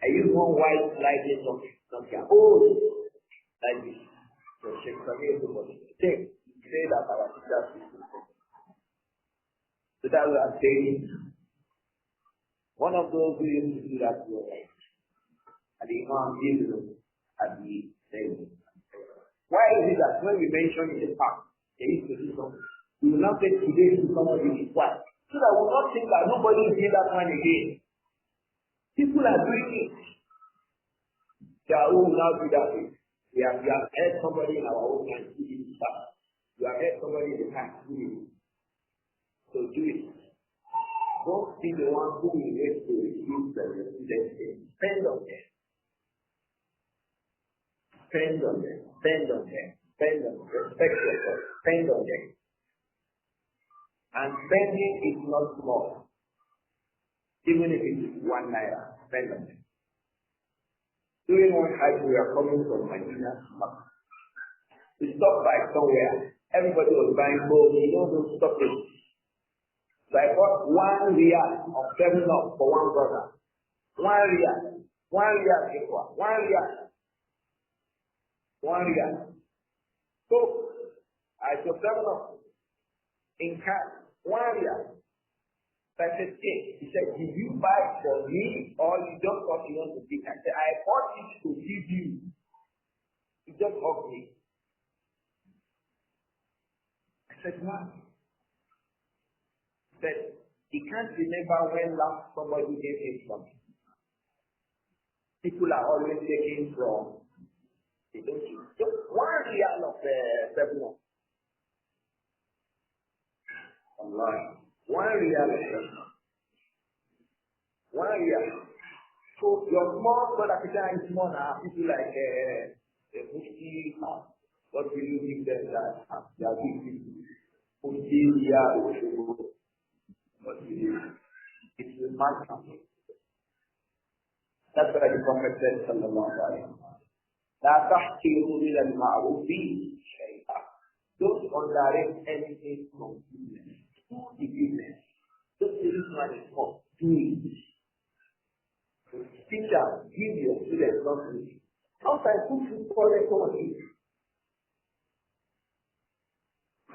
I used one white blinding Nokia. Oh, like this. So Sheikh Samir was saying, say that our teachers used to say. So that's what I'm saying. One of those who used to do that was Imam Ibn Abi Zayd. Why is it that when we mention in the past, they used to do something, we will not say today to somebody is what? So that we will not think that nobody will do that one again. People are doing it. They are all now do that way. We have heard somebody in our own time do this stuff. We have heard somebody in the past do it. So do it. Don't be the one who will wait to receive the students. Spend on them. Spend on them. Spend on them. Spend on them. Respect yourself. Spend on them. And spending is not small. Even if it is 1 naira, spend on them. During one hike, we are coming from Medina to Makkah. We stopped by somewhere. Everybody was buying gold. You know those stopping. So I bought 1 riyal of 7-Up for one brother. 1 riyal. 1 riyal equal. 1 riyal. 1 riyal. So I took 7-Up in cash. 1 riyal. So I said, hey, he said, did you buy it for me or you just thought you want to take? I said, I bought it to give you. He just hugged me. I said, what? That he can't remember when last somebody gave him something. People are always taking from, they don't use. Just 1 riyal of 7-Up. Allah. 1 riyal of 7-Up. 1 riyal. So your small brother is small now. People like Mufti, what will you give them that? They are big people. Mufti, riyal, what you do. It will not come. That's what the Prophet said, sallallahu alayhi wa sallam. La tahkiru ila al-ma'rufi shay'a. Don't underrate anything from goodness. Do the goodness. Don't say this one is small. Do it. Teacher, give your students something. Sometimes put food for them to eat.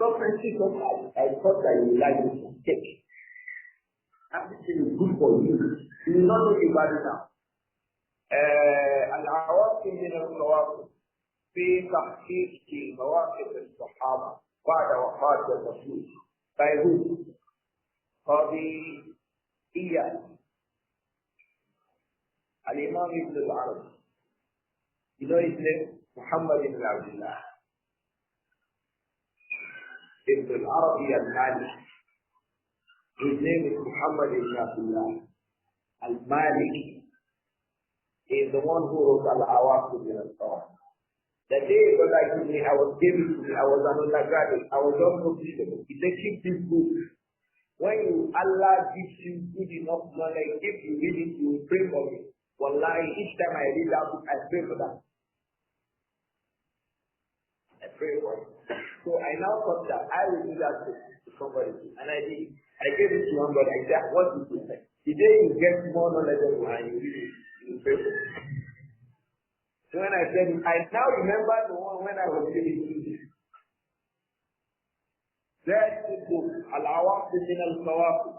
So Francisco, I thought that you like this cake. Everything is good for you. You will not know about it now. العواصم من القواصم في تحقيق مواقف الصحابة بعد وفاة الرسول. By who? قاضي إياد الإمام ابن العربي. You know his name? Muhammad ibn Abdullah ibn al-Arabi al-Maliki. His name is Muhammad ibn Abdullah al-Maliki. He is the one who wrote Al-Awaqib min al-Qawasim. The day when I was given to me, I was an undergraduate. I was just completed. He said, keep this book. When Allah gives you good enough knowledge, if you read it, you will pray for me. Wallahi, each time I read that book, I pray for that. I pray for it. So I now thought that I will do that to somebody. And I did. I gave it to somebody. I said, what did you say? The day you get more knowledge and you read it, you pray for it. So when I said it, I now remember the one when I was reading it. There is the book, Al-Awaqib min al-Qawasim,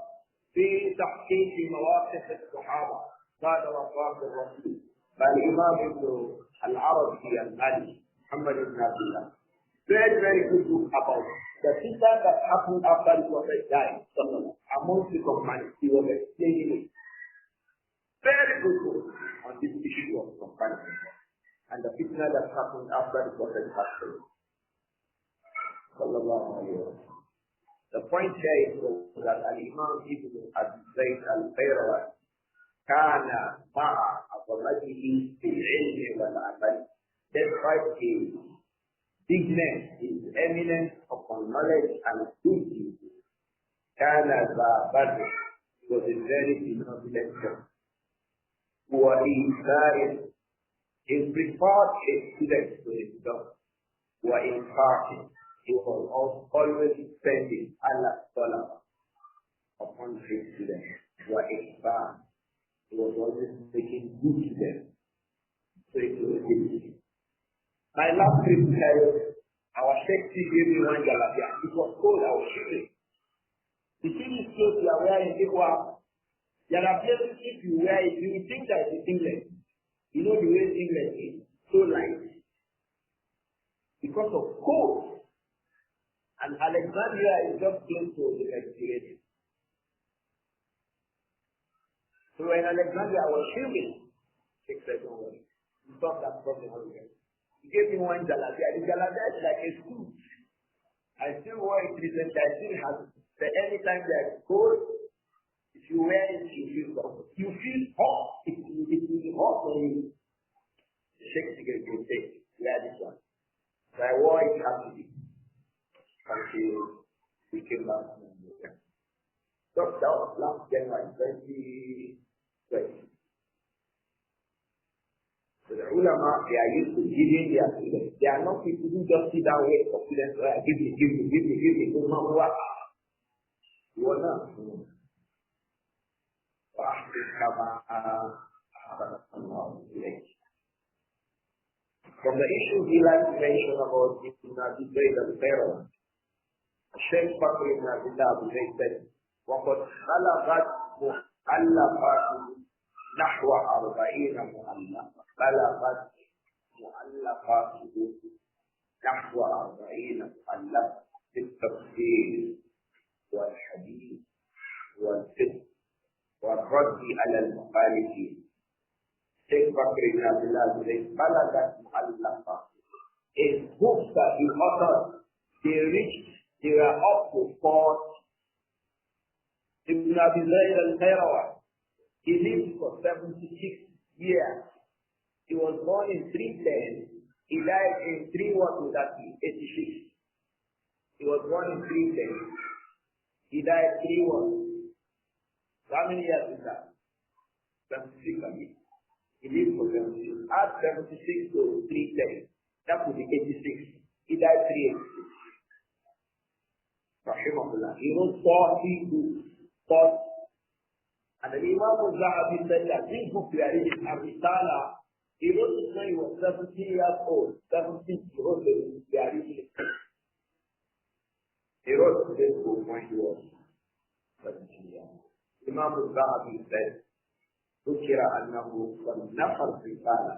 في تحقيق مواقف الصحابة بعد وفاة الرسول. by Imam Ibn al-Arabi al-Maliki, Muhammad ibn Abdullah. Very, very good book about the fitna that happened after the Prophet died, amongst the companions. He was explaining it. Very good book on this issue of companions and the fitna that happened after the Prophet passed away. The point here is that Al-Imam Ibn Zayd al-Qayrawi كان مع عظمته في العلم والعمل. Despite his bigness, his eminence upon knowledge and duty, كان ذا بدر. He was a very benevolent person. وإنكار, he preferred his students to himself. وإنفاق, he was always spending Allah's dollar upon his students. وإحسان, he was always making good to them. So it was easy. My last trip to Cairo, our Sheikh gave me one jalabia. It was cold, I was shivering. The thing is close to are wearing Ikwa. Jalabia, if you wear it, you will think that it's English. You know the way English is so light. Because of cold. And Alexandria is just close to the Mediterranean. So in Alexandria, I was shivering. Sheikh said, don't worry. You solved that problem already. He gave me one jalabia. The jalabia is like a suit. I still wear it recently. I still have it. So anytime there's cold, if you wear it, you feel comfortable. You feel hot. It will be hot when you shake the good take. Wear this one. So I wore it happily until we came back from Nigeria. So that was last January 2020. So the ulama, they are used to giving their students. They are not people who just sit down wait for students. Give me. You are not. From the issues he likes to mention about Ibn Abi Zayd al-Qayrawi, Sheikh Bakr ibn Abdullah Abu Zayd said, وَقَدْ خَلَقَتْ مُؤَلَّفَاتُ نحو 40 مؤلفة. بلغت مؤلفاته نحو 40 مؤلفة في التفسير والحديث والفقه والرد على المخالفين. Sheikh Bakr ibn Abdullah says, بلغت مؤلفة. In books that he authored, they were up to 4. Ibn Abi Zayd al-Qayrawi, he lived for 76 years. He was born in 310. He died in 86. He was born in 310. He died 31. How many years is that? 76 again. He lived for 76. Add 76 to 310. That would be 86. He died 386. Rahimahullah. He wrote 40 books. And the Imam al-Zahabi said that this book we are reading, Ar-Risala, he wrote it when he was 17 years old. 17 years old, we are reading it. He wrote this book when he was 17 years. Imam al-Zahabi said, ذكر أنه صنف الرسالة.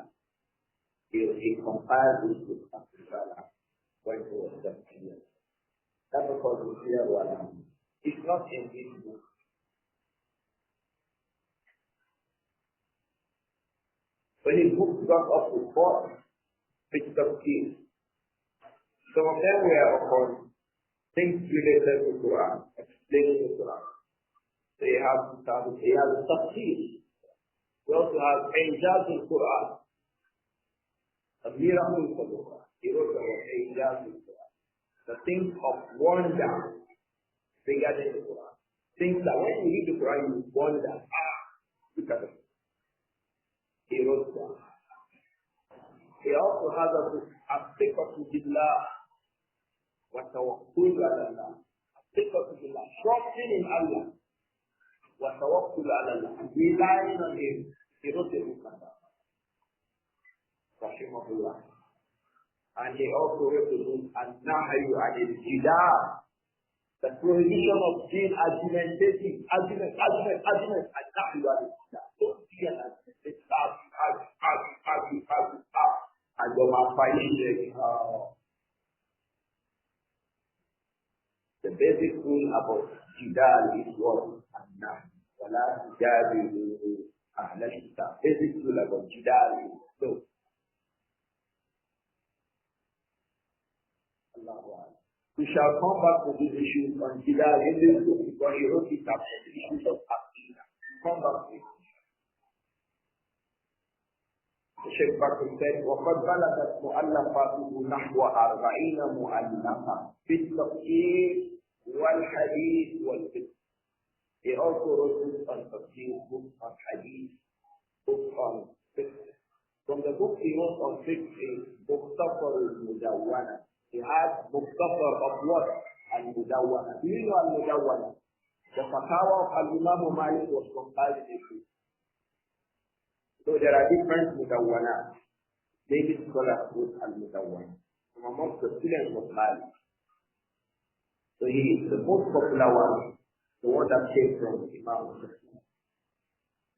He compiled this book of Risala when he was 17 years. That's because we clear one. It's not in this book. When his book got up to 4 bits of keys, some of them were upon things related to Quran, explaining the Quran. They have a tafsir. We also have Ijaz al-Quran, a miracle for the Quran. He wrote about Ijaz al-Quran, the things of wonder regarding the Quran. Things that when you read the Quran, you wonder, look at it. He wrote that. He also has a book, As-Siqatu Billah wa Tawakkul ala Allah. As-Siqatu Billah, trusting in Allah, wa Tawakkul ala Allah, relying on Him. He wrote a book on that. Rahimahullah. And he also wrote a book, An-Nahyu Anil Jidal, the prohibition of being argumentative, argument, An-Nahyu Anil Jidal. Don't be an argument. And the basic rule about Jidal is what? Wala tujadilu ahla kitab. Basic rule about Jidal is so. We shall come back to these issues on Jidal in this book because he wrote it up on the issues of Aqidah. Come back to it. الشيخ بكر said وقد بلغت مؤلفاته نحو 40 مؤلفة في التفسير والحديث والفقه. He also wrote books on tafsir, books on hadith, books on fiqh. From the book he wrote on fiqh is Mukhtasar al-Mudawwana. He had Mukhtasar of what? Al-Mudawwana. Do you know Al-Mudawwana? The fatwa of Al-Imam Malik was compiled in this book. So there are different mudawwanat. David scholars wrote al-mudawwana from amongst the students of Malik. So he is the most popular one, the one that came from Imam Muslim. I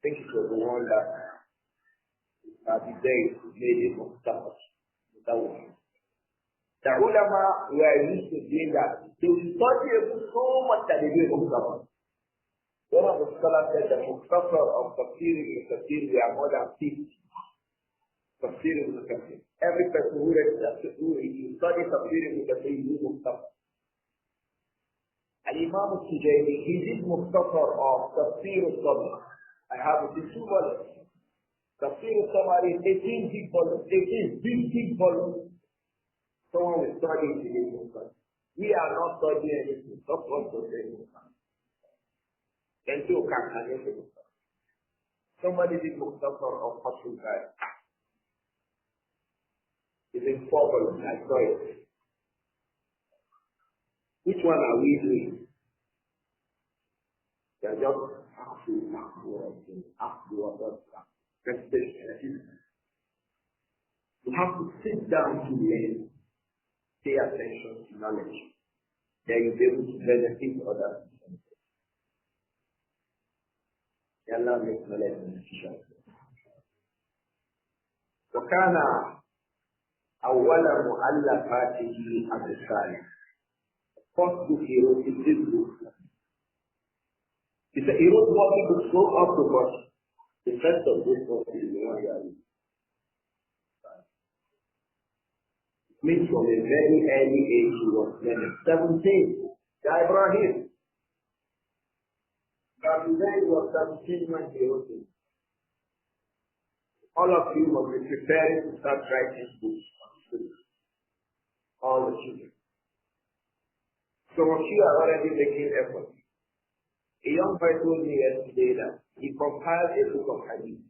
think it was the one that the day made it mudawwana. The ulama were used to doing that. They would study a book so much that they do mudawwana. One of the scholars said that Mukhtasar of Tafsir ibn Kathir, we are more than 50. Tafsir ibn Kathir. Every person who reads Tafsir, you study Tafsir ibn Kathir, you do Mukhtasar. And Imam al-Sujayni, he did Mukhtasar of Tafsir al-Sabr. I have it in 2 volumes. Tafsir al-Sabr is 18 big volumes. 18 big volumes. Someone will study it in Mukhtasar. We are not studying anything. That's what we're saying. Somebody did Mukhtasar of Fathul Bari. It's in 4 volumes. I saw it. Which one are we doing? They are just asking. You have to sit down to learn, pay attention to knowledge. Then you'll be able to benefit others. Allah makes knowledge beneficial. وكان أول مؤلفاته الرسالة. First book he wrote is this book. He said he wrote more books so up to God. The first of this book is the one that is. It means from a very early age he was learning. 17. Ibrahim. He was 17 when he wrote it. All of you must be preparing to start writing books on students. All the children. Some of you are already making efforts. A young boy told me yesterday that he compiled a book of hadith.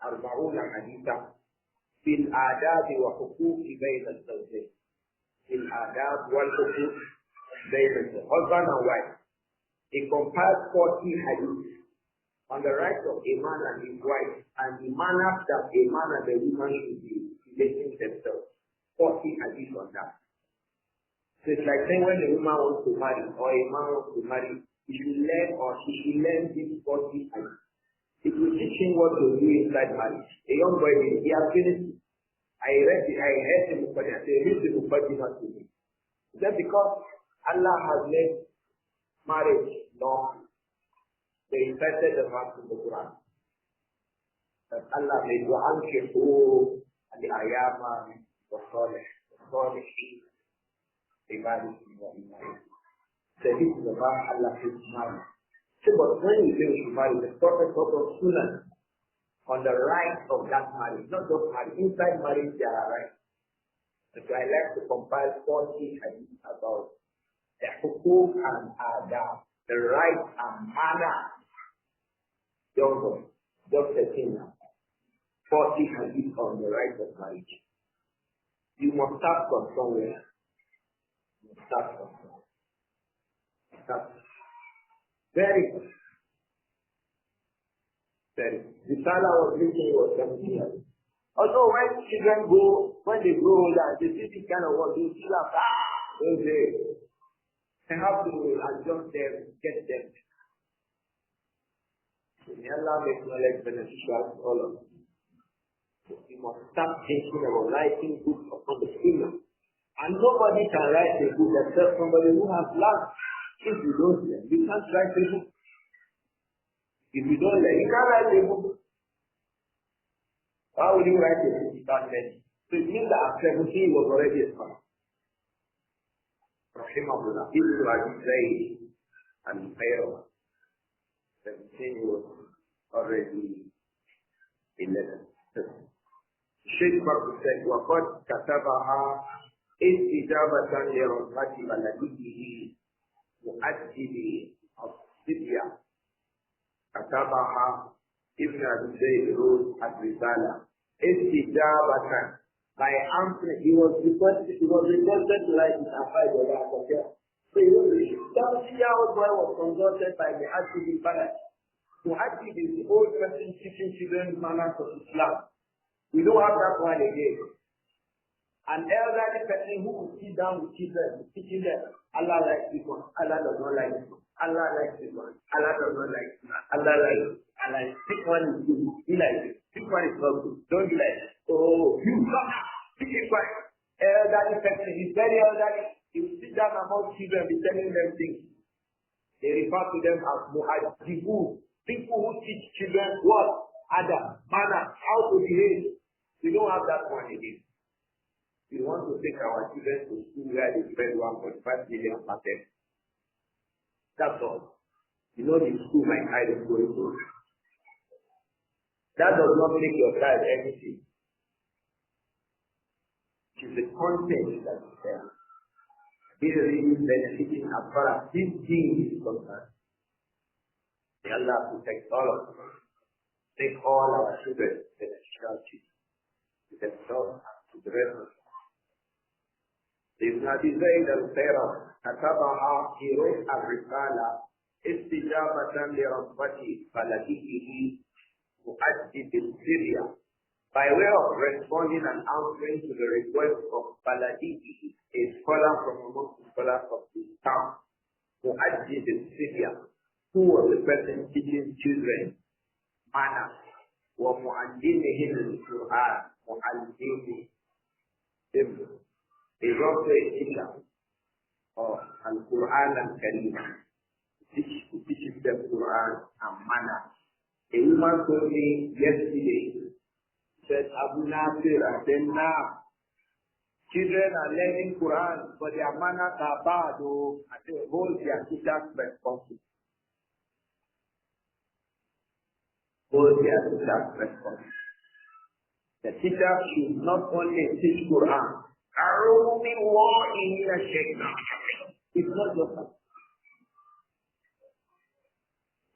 40 haditha. في الآداب وحقوق بين الزوجين. في الآداب والحقوق بين الزوجين. Husband and wife. He compiled 40 hadiths on the rights of a man and his wife and the manner that a man and a woman should be relating themselves. 40 hadiths on that. So it's like saying when a woman wants to marry or a man wants to marry, he should learn or she should learn this 40 habits. It will teach him what to do inside marriage. A young boy, he has finished. I heard him before. I said, read the book, not to me. Just because Allah has made marriage long, they recited the verse in the Quran. That Allah made وَأَنْكِحُوا الْأَيَامَ وَالصَّالِحِينَ عِبَادِكُمْ وَإِمَائِكُمْ. So this is the verse Allah says marriage. So but when you say we should marry, the Prophet talks of Sunnah on the rights of that marriage, not just marriage. Inside marriage there are rights. So I like to compile 40 hadiths about the hukuk and adab, the rights and manner. Young boy, just 13 now. 40 hadiths on the rights of marriage. You must start from somewhere. You must start from somewhere. Start. Very good. Very good. The Salah was thinking was 17 years. Also, when children when they grow older, they see this kind of work, they still have, they have to adjust them, get them. So may Allah make knowledge beneficial to all of us. So you must start thinking about writing books upon the Sunnah. And nobody can write a book except somebody who has learned. If you don't learn, you can't write a book. If you don't learn, you can't write a book. How would you write a book without learning? So it means that at 17 was already a scholar. Rahimahullah, Ibn Abi Zayd and Pharaoh. 17 was already 11. Sheikh Bakr said, وَقَدْ كَتَبَهَا إِسْتِجَابَةً لِرَغْبَةِ بَلَدِهِ مُؤَدِّبِ الصِّبْيَةِ كَتَبَهَا Ibn Abi Zayd wrote الرسالة إِسْتِجَابَةً by answering. He was requested to write it and fight the last of it. So he was 70-year-old boy was consulted by the Mu'addib al-Balad. Mu'addib is the old person teaching children manners of Islam. We don't have that one again. An elderly person who will sit down with children, teaching them, Allah likes this one, Allah does not like this one, Allah likes this one, Allah does not like this one, Allah likes it, Allah likes this one is good, he likes it, this one is not good, don't be like it. Oh, you come, speak it quiet. Elderly person, he's very elderly, he will sit down among children and be telling them things. They refer to them as muhajjibun, people who teach children what? Adab, manner, how to behave. We don't have that one again. We want to take our children to school where they spend 1.5 million per term. That's all. You know the school my child is going to. That does not make your child anything. It is the content that is there. This is really benefiting as far as this thing is concerned. May Allah protect all of us. Take all our children beneficial children. To themselves and to the rest of us. Ibn Abi Zayd al-Pharaoh كتبها he wrote الرسالة استجابة لرغبة بلده مؤدب السرية by way of responding and answering to the request of Baladihi, a scholar from among the scholars of his town, مؤدب السرية, who was the person teaching children manners, ومعلمهم القرآن معلمهم is also a teacher of Al-Quran and Kareem. Who teaches them Quran and manners. A woman told me yesterday, said Abu Nasir, I said, now, children are learning Quran, but their manners are bad, or I said, hold their teachers responsible. Hold their teachers responsible. The teacher should not only teach Quran, it's not just that.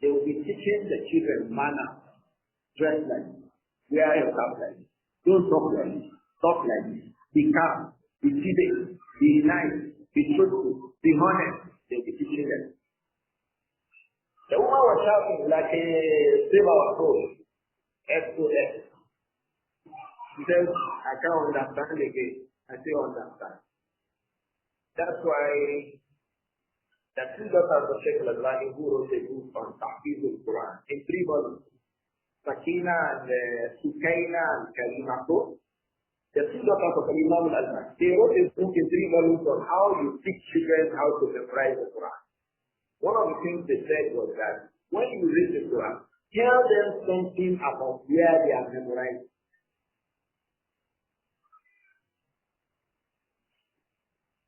They will be teaching the children manners, dress like this, wear your cap like this, don't talk like this, talk like this, be calm, be seated, be nice, be truthful, be honest. They will be teaching them. The woman was shouting like a save our soul, SOS. She says, I can't understand again. I still understand. That's why the two daughters of Sheikh Al-Albani who wrote a book on Tahfiz al-Quran in 3 volumes, Sakina and Sukaina and Karima. The two daughters of Imam Al-Albani, they wrote a book in 3 volumes on how you teach children how to memorize the Quran. One of the things they said was that when you read the Quran, tell them something about where they are memorizing.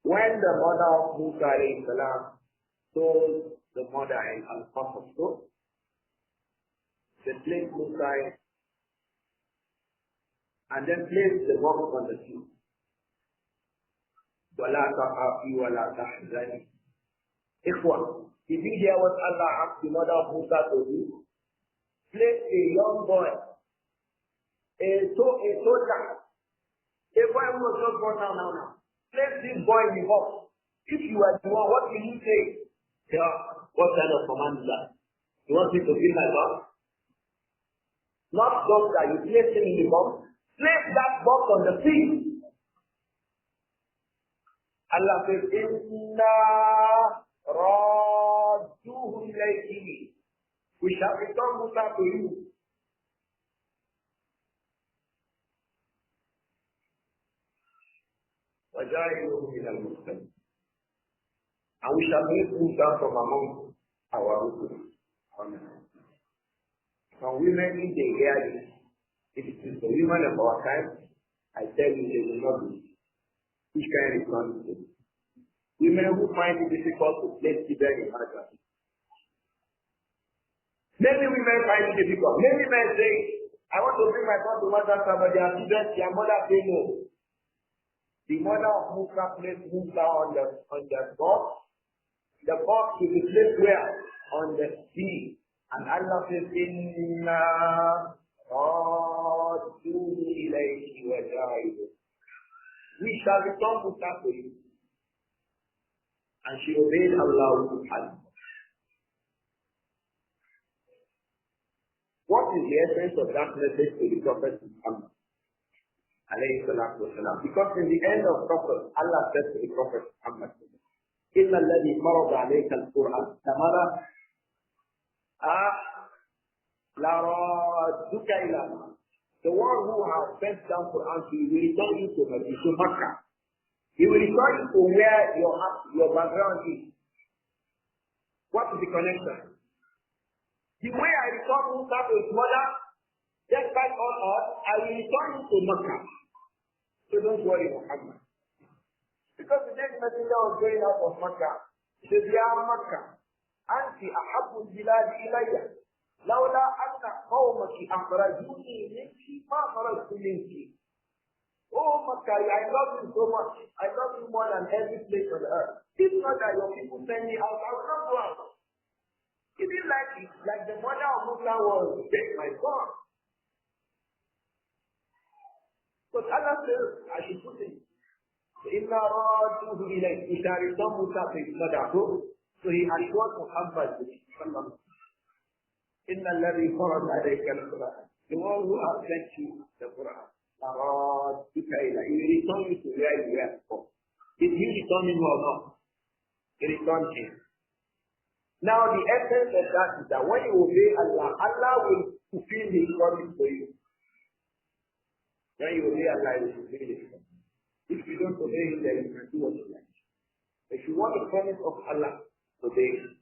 When the mother of Musa alayhi salam told the mother in Al-Qasas, they placed Musa and then placed the box on the sea. وَلَا تَخَافِي وَلَا تَحْزَنِي. Ikhwan, did you hear what Allah asked the mother of Musa to do? Place a young boy, a soldier, a boy who was just born now. Place this boy in the box. If you are the one, what will you say? Yeah, what kind of command is that? You want me to feel my box? Not just that you place him in the box. Place that box on the sea. Allah says, Inna radduhu ilayhi. We shall return Musa to you. وَجَعِلُهُ مِنَ الْمُسْلِمِينَ. And we shall make Musa from among our Muslims. Some women, if they hear this, if it is the women of our time, I tell you they will not do it. Which kind of not do it? Women who find it difficult to place children in marriage. Many women find it difficult. Many men say, I want to bring my son to madrasa, but their children, their mother say no. The mother of Musa placed Musa on the box. The box will be placed where? On the sea. And Allah says, Inna radduhu ilayhi wa ja'iluhu. We shall return Musa to you. And she obeyed Allah subhanahu. What is the essence of that message to the Prophet Muhammad? Because in the end of Prophet, Allah said to the Prophet Muhammad, إِنَّ الَّذِي فَرَضَ عَلَيْكَ الْقُرْآنَ تَمَرَى لَرَادُّكَ إِلَى مَا. The one who has sent down Quran to you will return you to Makkah. He will return you to where your background is. What is the connection? The way I returned Musa to his mother, despite all odds, I will return you to Makkah. So don't worry, Muhammad. Because the next messenger was going out of Makkah. He said, Ya Makkah, Anti ahabbu al-bilad ilayya. Lawla anna qawmaki akhrajuni minki ma kharajtu minki. Oh Makkah, I love you so much. I love you more than every place on earth. If not that your people send me out, I will not go out. He didn't like it, like the mother of Musa was, my son. But Allah says, I should put it. إِنَّا رَادُّهُ إِلَيْهِ. We shall return Musa to his mother. So he assured Muhammad, إِنَّ الَّذِي فَرَضَ عَلَيْكَ الْقُرْآنَ. The one who has sent you the Quran. رَادُّكَ إِلَيْهِ. He will return you to where you were before. Did he return him or not? He returned him. Now the essence of that is that when you obey Allah, Allah will fulfill his promise for you. When you obey Allah, He will fulfill his promise. If you don't obey him, then you can do what you like. If you want the promise of Allah, obey him.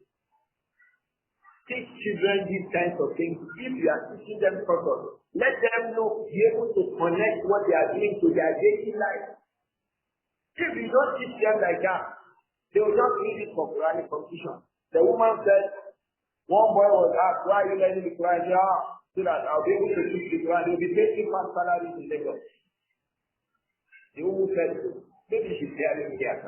Teach children these kinds of things. If you are teaching them properly, let them know, be able to connect what they are doing to their daily life. If you don't teach them like that, they will just read it for Quranic competition. The woman said, one boy was asked, why are you learning the Quran? Yeah, so that I'll be able to teach the Quran. They'll be taking my salary in Lagos. The woman said, maybe she's hearing me here.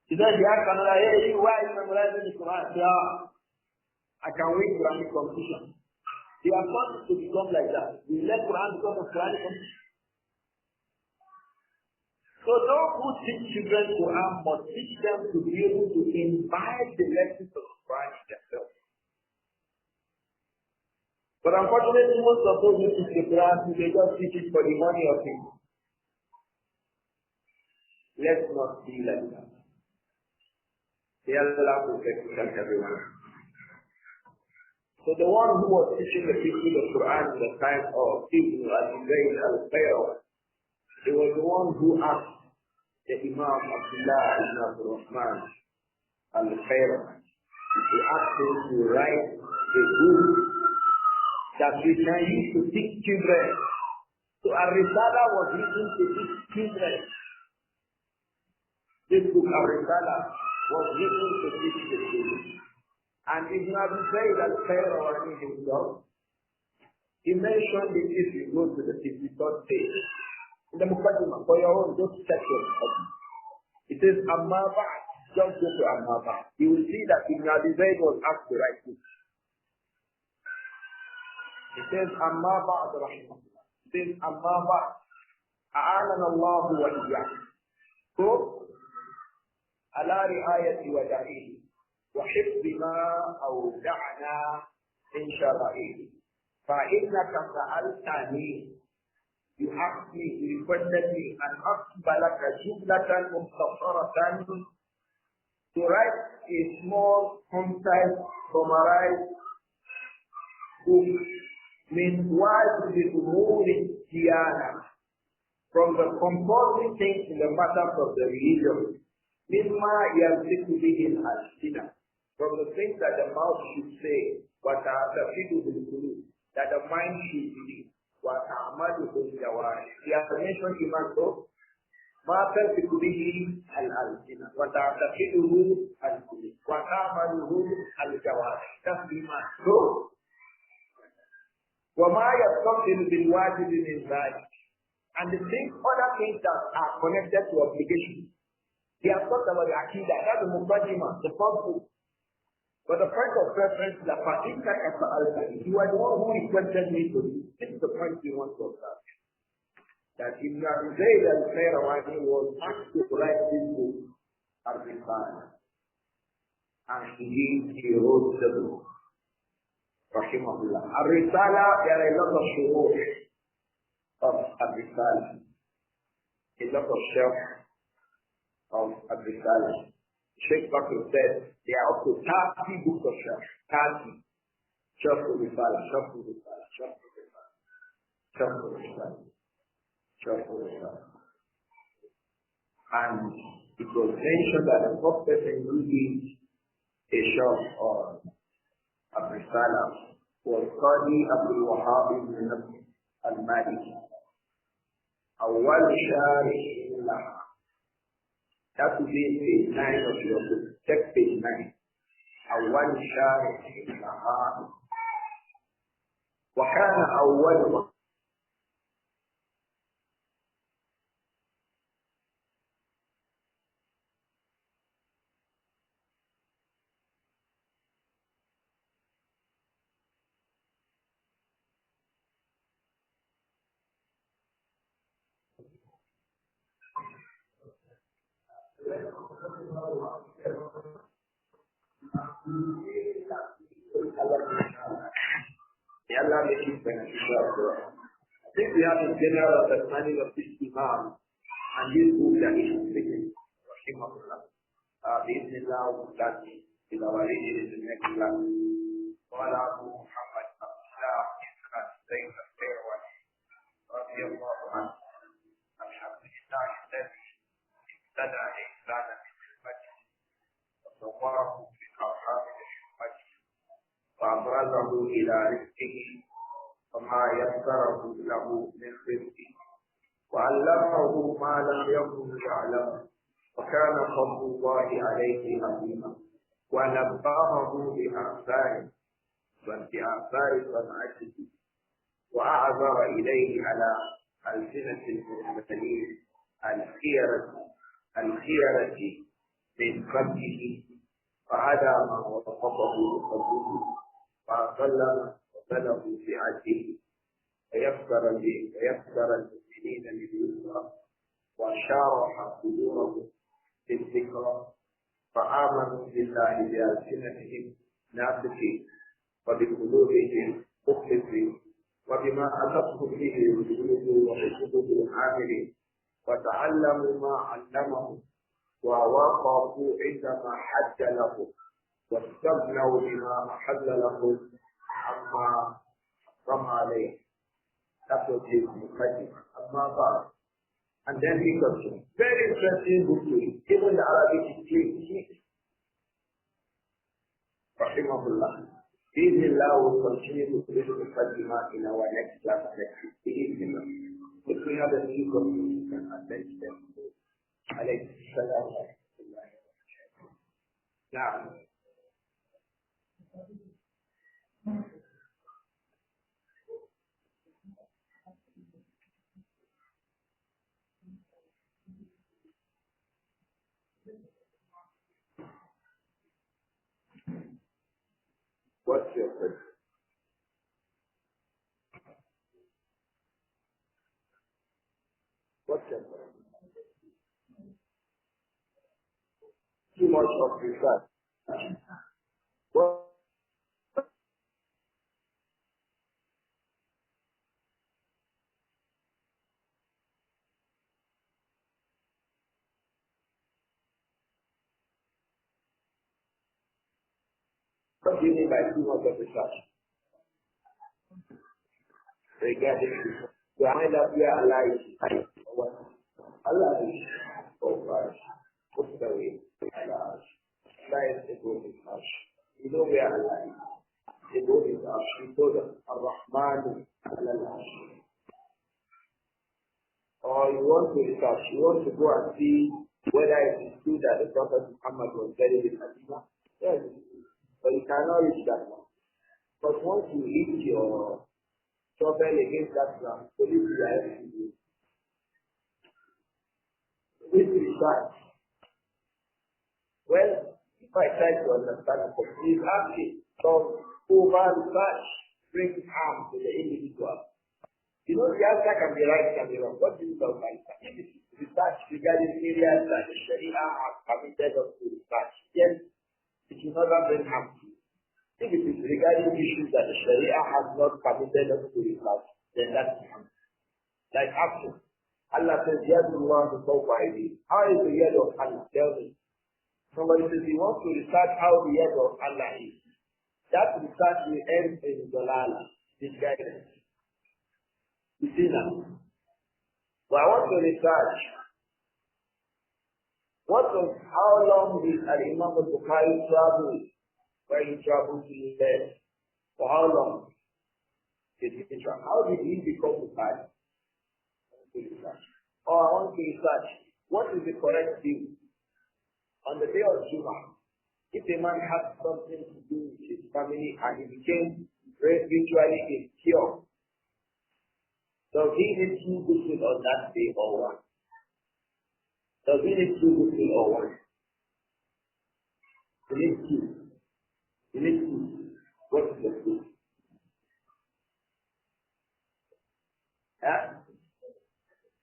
She said, yeah, hey, why are you memorizing the Quran? Yeah, I can win Quranic competition. They are taught to become like that. We let Quran become a Quranic competition. So those who teach children Quran must teach them to be able to imbibe the lessons of Quran themselves. But unfortunately, most of those who teach the Quran, they just teach it for the money of people. Let's not be like that. May Allah protect everyone. So the one who was teaching the people the Quran in the time of Ibn al-Zayd al-Qayrawi, he was the one who asked the Imam Abdullah ibn Abdul Rahman al-Qayrawi. He asked him to write a book that we can use to teach children. So Ar-Risala was written to teach children. This book, Ar-Risala, was written to teach the children. And Ibn Abi Zayd al-Qayrawi himself, he mentioned it if you go to the 53rd page. In the Muqaddimah, for your own, just check your Muqaddimah. It says, Amma Ba'd. Just go to Amma Ba'd. You will see that Ibn Abi Zayd was asked to write it. It says, Amma Ba'd, rahimahullah. It says, Amma Ba'd. A'alana Allahu wa iyyakum. So, ala ri'ayati wa da'ihi. وحفظ ما أودعنا من شرائه فإنك سألتني you asked me, you requested me أن أكتب لك جملة مختصرة to write a small, concise, summarized book من واجب الأمور الديانة from the compulsory things in the matters of the religion مما يلتق به الألسنة from the things that the mouth should say, وَتَعْتَقِدُ بِالْقُلُوبِ that the mind should believe, وَتَعْمَلُ بِالْجَوَارِحِ He has mentioned Iman so, مَا تَلْتِقُ بِهِ الْأَلْسِنَةُ وَتَعْتَقِدُهُ الْقُلُوبُ وَتَعْمَلُهُ الْجَوَارِحِ That's Iman so. وَمَا يَتَّصِلُ بِالْوَاجِبِ مِنْ ذَلِكَ and the things, other things that are connected to obligation. He has talked about the Aqidah, that's the Muqaddimah, the first book. But the point of reference is that you are the one who requested me to do. This is the point we want to observe. That Ibn Abi Zayd al-Qayrawi was asked to write this book, Ar-Risala. And he wrote the book. Rahimahullah. Ar-Risala, there are a lot of shuruh of Ar-Risala. A lot of shelf of Ar-Risala. Sheikh Bakr said there are up to 30 books of Sharh. 30. Sharh al-Risala, Sharh al-Risala, Sharh al-Risala, Sharh al-Risala, Sharh al-Risala. And it was mentioned that the first person who did a Sharh on al-Risala was Qadi Abdul Wahhab ibn Nasr al-Maliki. أول شارح لها. That will be page 9 of your book. Check page 9. أول شارح لها. وكان أول Allah make it beneficial for us. I think we have a general understanding of this Imam and this book that he has written. Bismillah will start with our reading in the next class. قال أبو محمد عبد الله بن سيف القيرواني رضي الله عنه الحمد لله الذي ابتدع الإنسان بنعمته وصوره في الأرحام بحكمته وأبرزه إلى رزقه وما يسره له من رزقه وعلمه ما لم يكن يعلم وكان فضل الله عليه عظيما ونبهه بآثاره وبآثار صنعته وأعذر إليه على ألسنة المرسلين الخيرة من خلقه فهدى من وفقه بفضله وأضل في عدله ويسر المؤمنين باليسرى وشارح صدورهم بالذكرى فآمنوا بالله بألسنتهم ناطقين وبقلوبهم مخلصين وبما أتتهم به رسوله وحكمه العاملين وتعلموا ما علمهم ووقفوا عندما حج لهم واستغنوا بما أحل لهم عما حرم عليه. That was his muqaddimah. Amma ba'd. And then he continued. Very interesting book to read. Even the Arabic is clean. Rahimahullah. Bismillah will continue to read the muqaddimah in our next class next week. Bismillah. If we have a new question, and then them. Alayhi salam wa rahmatullahi wa barakatuh. Now, what's your question? What's your question? Too much of research. What do you mean by too much of research? Regarding this, to find out where Allah is, what Allah is, oh gosh, what's the way? Allah is the good is harsh. You know where Allah is. The good is harsh. You know that Ar-Rahman al-Arsh. Or you want to research, you want to go and see whether it is true that the Prophet Muhammad was buried in Medina. Yes, but you cannot reach that one. But once you hit your trouble against that ground, police will arrest you. With research. Well, if I try to understand it, he's asking, so over research brings harm to the individual. You know, the answer can be right, can be wrong. What do you mean by research? If it is research regarding areas that the Sharia has permitted us to research, yes, it will never bring harm to you. If it is regarding issues that the Sharia has not permitted us to research, then that's harm. Like action. Allah says, Yadullah to go by thee. How is the yad of Allah? Tell me. Somebody says, he wants to research how the yad of Allah is. That research will end in Dalala, misguidance. You see now? But I want to research. How long did Imam al-Bukhari travel when he traveled to the bed? For how long did he travel? How did he become Bukhari? Or I want to research. What is the correct view? On the day of Jummah, if a man had something to do with his family and he became virtually insecure, does he need two ghusl on that day or one? Does he need two ghusl or one? He needs two. He needs two. What is the two?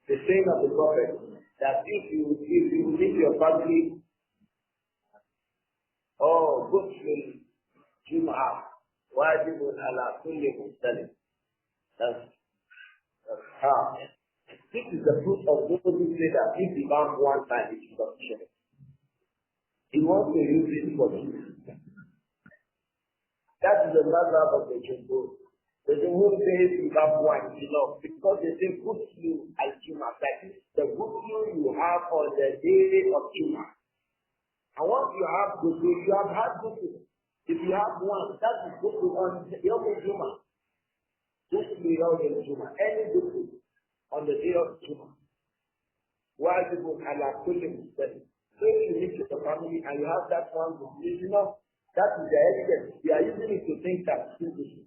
The saying of the Prophet that if you meet your family, ghusl Jum'ah wajibun ala kulli muslim. That's how. This is the proof of those who say that if the man one time it is sufficient. He wants to use it for you. That is the matter of the Jumhur. The Jumhur says you have one enough because they say ghusl al-Jum'ah. That is the ghusl you have on the day of Jum'ah. And once you have ghusl, you have had ghusl. If you have one, that is ghusl on Yom Jum'ah. Ghusl Yom Jum'ah. Any ghusl on the day of Jum'ah. Wajibun ala kulli muslim. So if you meet your family and you have that one ghusl, you know, that is the evidence. You are using it to think that two ghusl.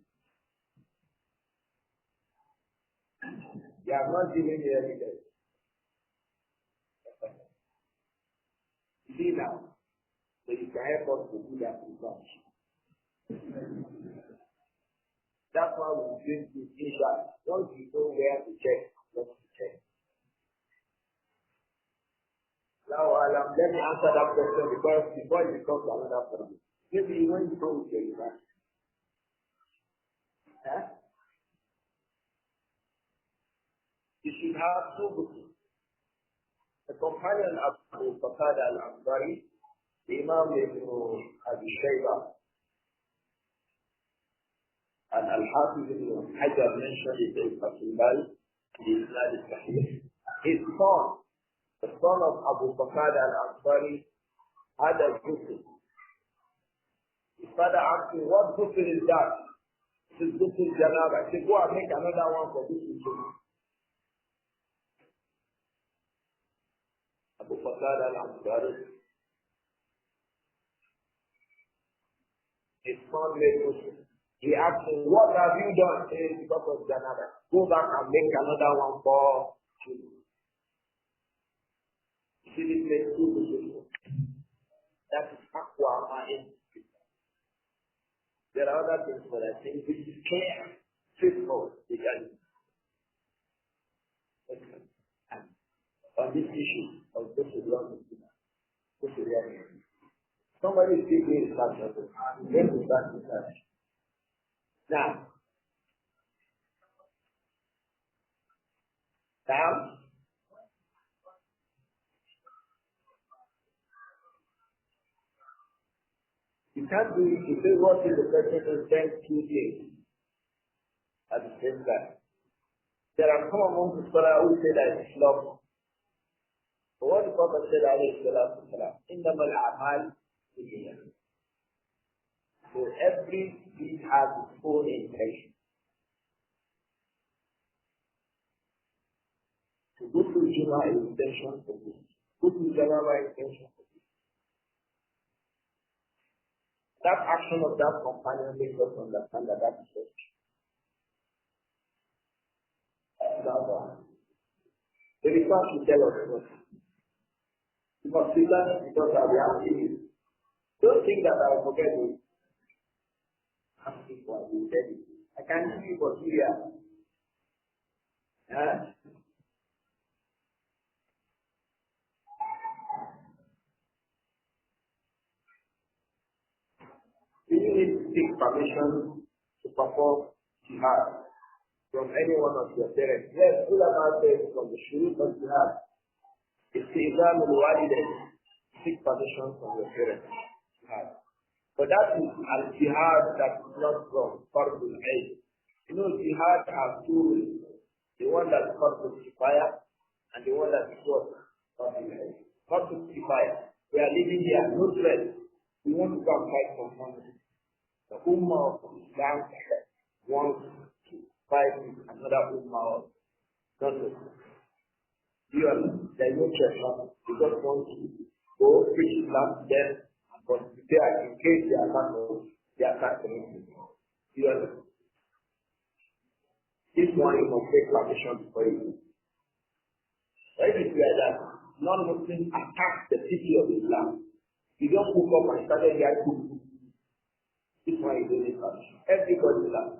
You are not giving the evidence. See now. So you can help us to do that research. That's why we bring to Isha. Once you know where to check, what to check. Now, let me answer that question because before you come to another problem. Maybe when you go with your research. You should have two books. The companion Abu Qatada al-Ansari, the Imam Ibn Abi Shayba, and Al-Hafiz ibn Hajar mentioned it in Fatul Bari, the Isnad al-Sahih. His son, the son of Abu Qatada al-Ansari, had a ghusl. His father asked him, what ghusl is that? He said, ghusl janaba. He said, go and make another one for this ghusl. Abu Qatada al-Ansari, his son made ghusl. He asked him, what have you done? He said, because of janaba. Go back and make another one for you. You see, this makes two ghusl. That is aqua ma'in. There are other things that I think which is clear, straightforward. And on this issue of this is wrong, this is wrong. Somebody is speaking in that level. When is that research? Now, you can't do it. You say what is the person who spends 2 days at the same time. There are some among the scholars who say that it's lawful. But what the Prophet said, إِنَّمَا الْأَعْمَالُ بِالنِّيَّاتِ. So every deed has its own intention. To go to Juma is intention for this. Go to Janaba is intention for this. That action of that companion makes us understand that that is church. The research will tell us what. Because I'll be asking you. Don't think that I will forget it. Asking for you, tell you. I can give you for 2 years. You need to seek permission to perform jihad from any one of your parents. Yes, ulama says from the shurut of jihad, istizam al-walidain, seek permission from your parents. Jihad. But that is al-jihad that is not from Fardul Ain. You know, jihad has two ways. The one that is Fardul Kifaya and the one that is what? Fardul Ain. Fardul Kifaya. We are living here, no threat. We want to go and fight for money. The Ummah of Islam wants to fight with another Ummah of Muslims. You are the new church. You just want to go preach Islam to them, but prepare in case they are not they attack them. You are this one you must take permission for you. If it's like that, non-Muslims attack the city of Islam. You don't hook up and start a guy to this one is only permission. Everybody is that.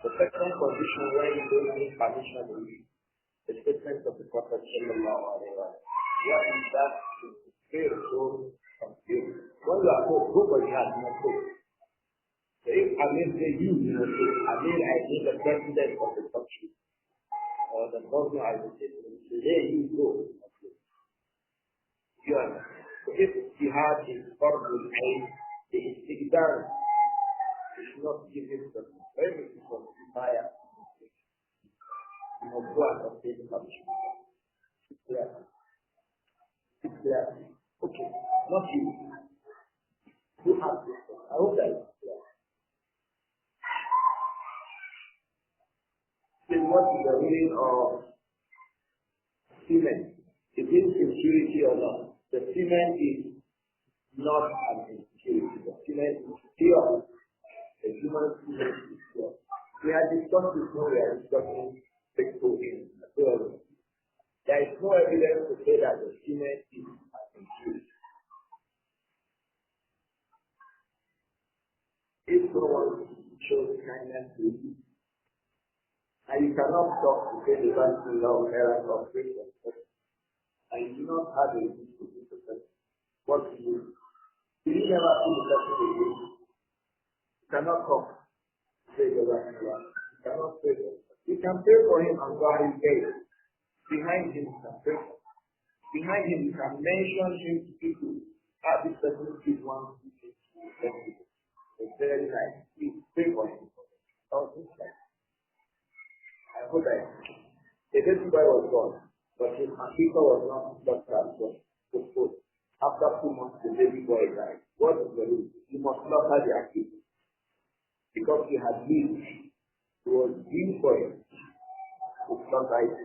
The second condition when you don't need permission is the statement of the Prophet sallallahu alaihi wasallam. What is that? To fear so from fear. When you are told, go for jihad, you must go. So if Amir say you must go, Amir I need the president of the country or the governor I will say to him, so there you go. You understand? So if jihad is Fardul Ain, the istiqdar is not given to them. Very difficult to buy a you must go and obtain the permission. It's clear. Okay. Not you. You have this one. I hope that is clear. Then what is the meaning of semen? Is it impurity or not? The semen is not an impurity. The semen is pure. The human semen is pure. We had discussed this when we are discussing sexual in theology. There is no evidence to say that the semen is an impurity. If someone shows kindness to you, and you cannot stop to say the vaccine law of error of Christian, and you do not have a good person, what do you do? If you never see the person again, you cannot come to say the vaccine law. You cannot pray for him. You can pray for him and go his gate. Behind him, you can pray for him. Behind him, you can mention him to people. Ah, this person is one who is people. It's very nice. Please pray for him. Oh, this guy. I hope that the baby boy was gone, but his people was not slaughtered, was postponed. After 2 months, the baby boy died. What is the rule? You must slaughter their kids. Because he had lived, he was due for it to slaughter it.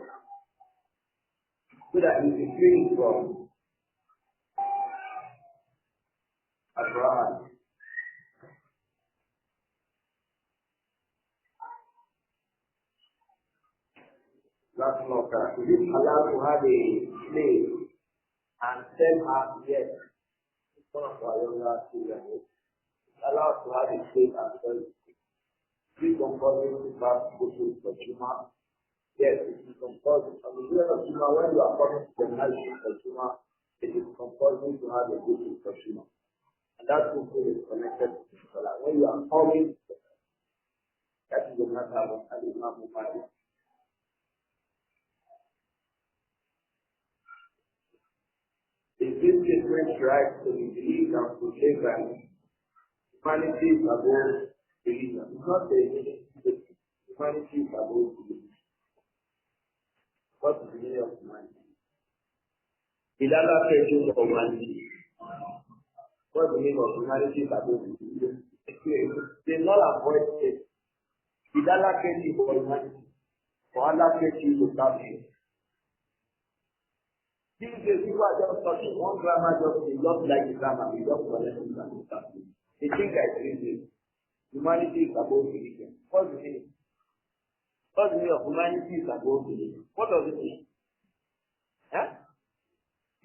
So that he is free from Abraham. Last slaughter. Is it allowed to have a slave and sell her? Yes. One of our younger children is allowed to have a slave and sell it. Is it compulsory to pass go to consumer? Yes, it is compulsory. On the day of consumer, when you are coming to the marriage of consumer, it is compulsory to have a good consumer. And that also is connected to the Salah. When you are coming, that is the matter of Al-Imam Malik. Is this statement right to be believed and to say that humanity is above religion? It's not the humanity is above religion. What is the meaning of humanity? Did Allah create you for humanity? What's the meaning of humanity is above religion? They not avoid it. Did Allah create you for humanity? For Allah create you to serve him? These days, people are just talking. One grammar just like the grammar. We just collect it and start it. They think I agree with humanity is above religion. What's the meaning? What's the meaning of humanity is above religion? What does it mean? Huh?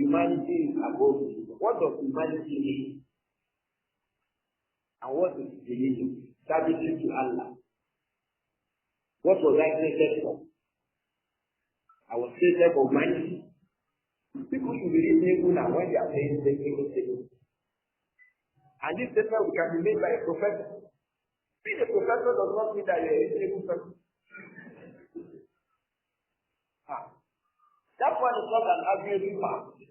Humanity is above religion. What does humanity mean? And what is religion? Servitude to Allah. What was I created for? I was created for humanity. People should be reasonable now when they are saying things. And this statement can be made by a professor. Being a professor does not mean that you are a reasonable person. That one is not an arguable fact.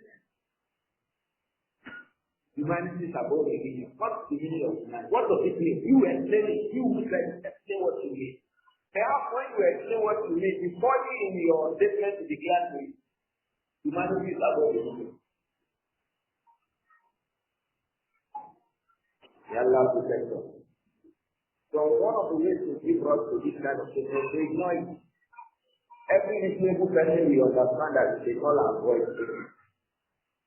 Humanity is above religion. What's the meaning of humanity? What does it mean? You explain it. You explain what you mean. Perhaps when you explain what you mean, before you in your statement to declare to it, humanity is above religion. May Allah protect us. So one of the ways to give us to this kind of statement is to ignore it. Every reasonable person will understand that it's a null and void statement.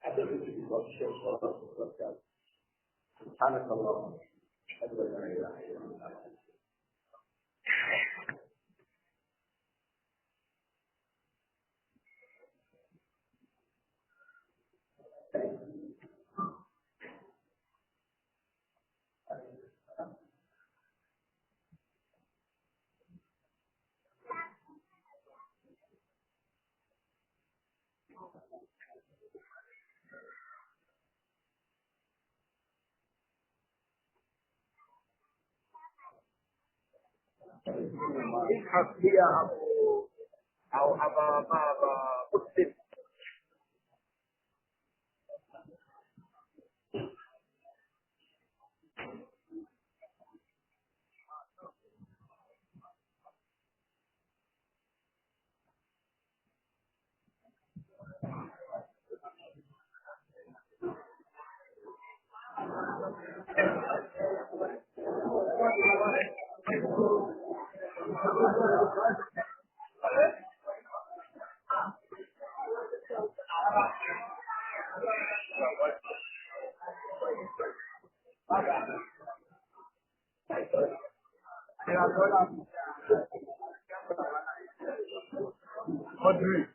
I think it is sufficient for us to trust that. سبحانك اللهم أشهد أن لا إله إلا أنت. اذهب بي أو أبا مسلم. Audrey,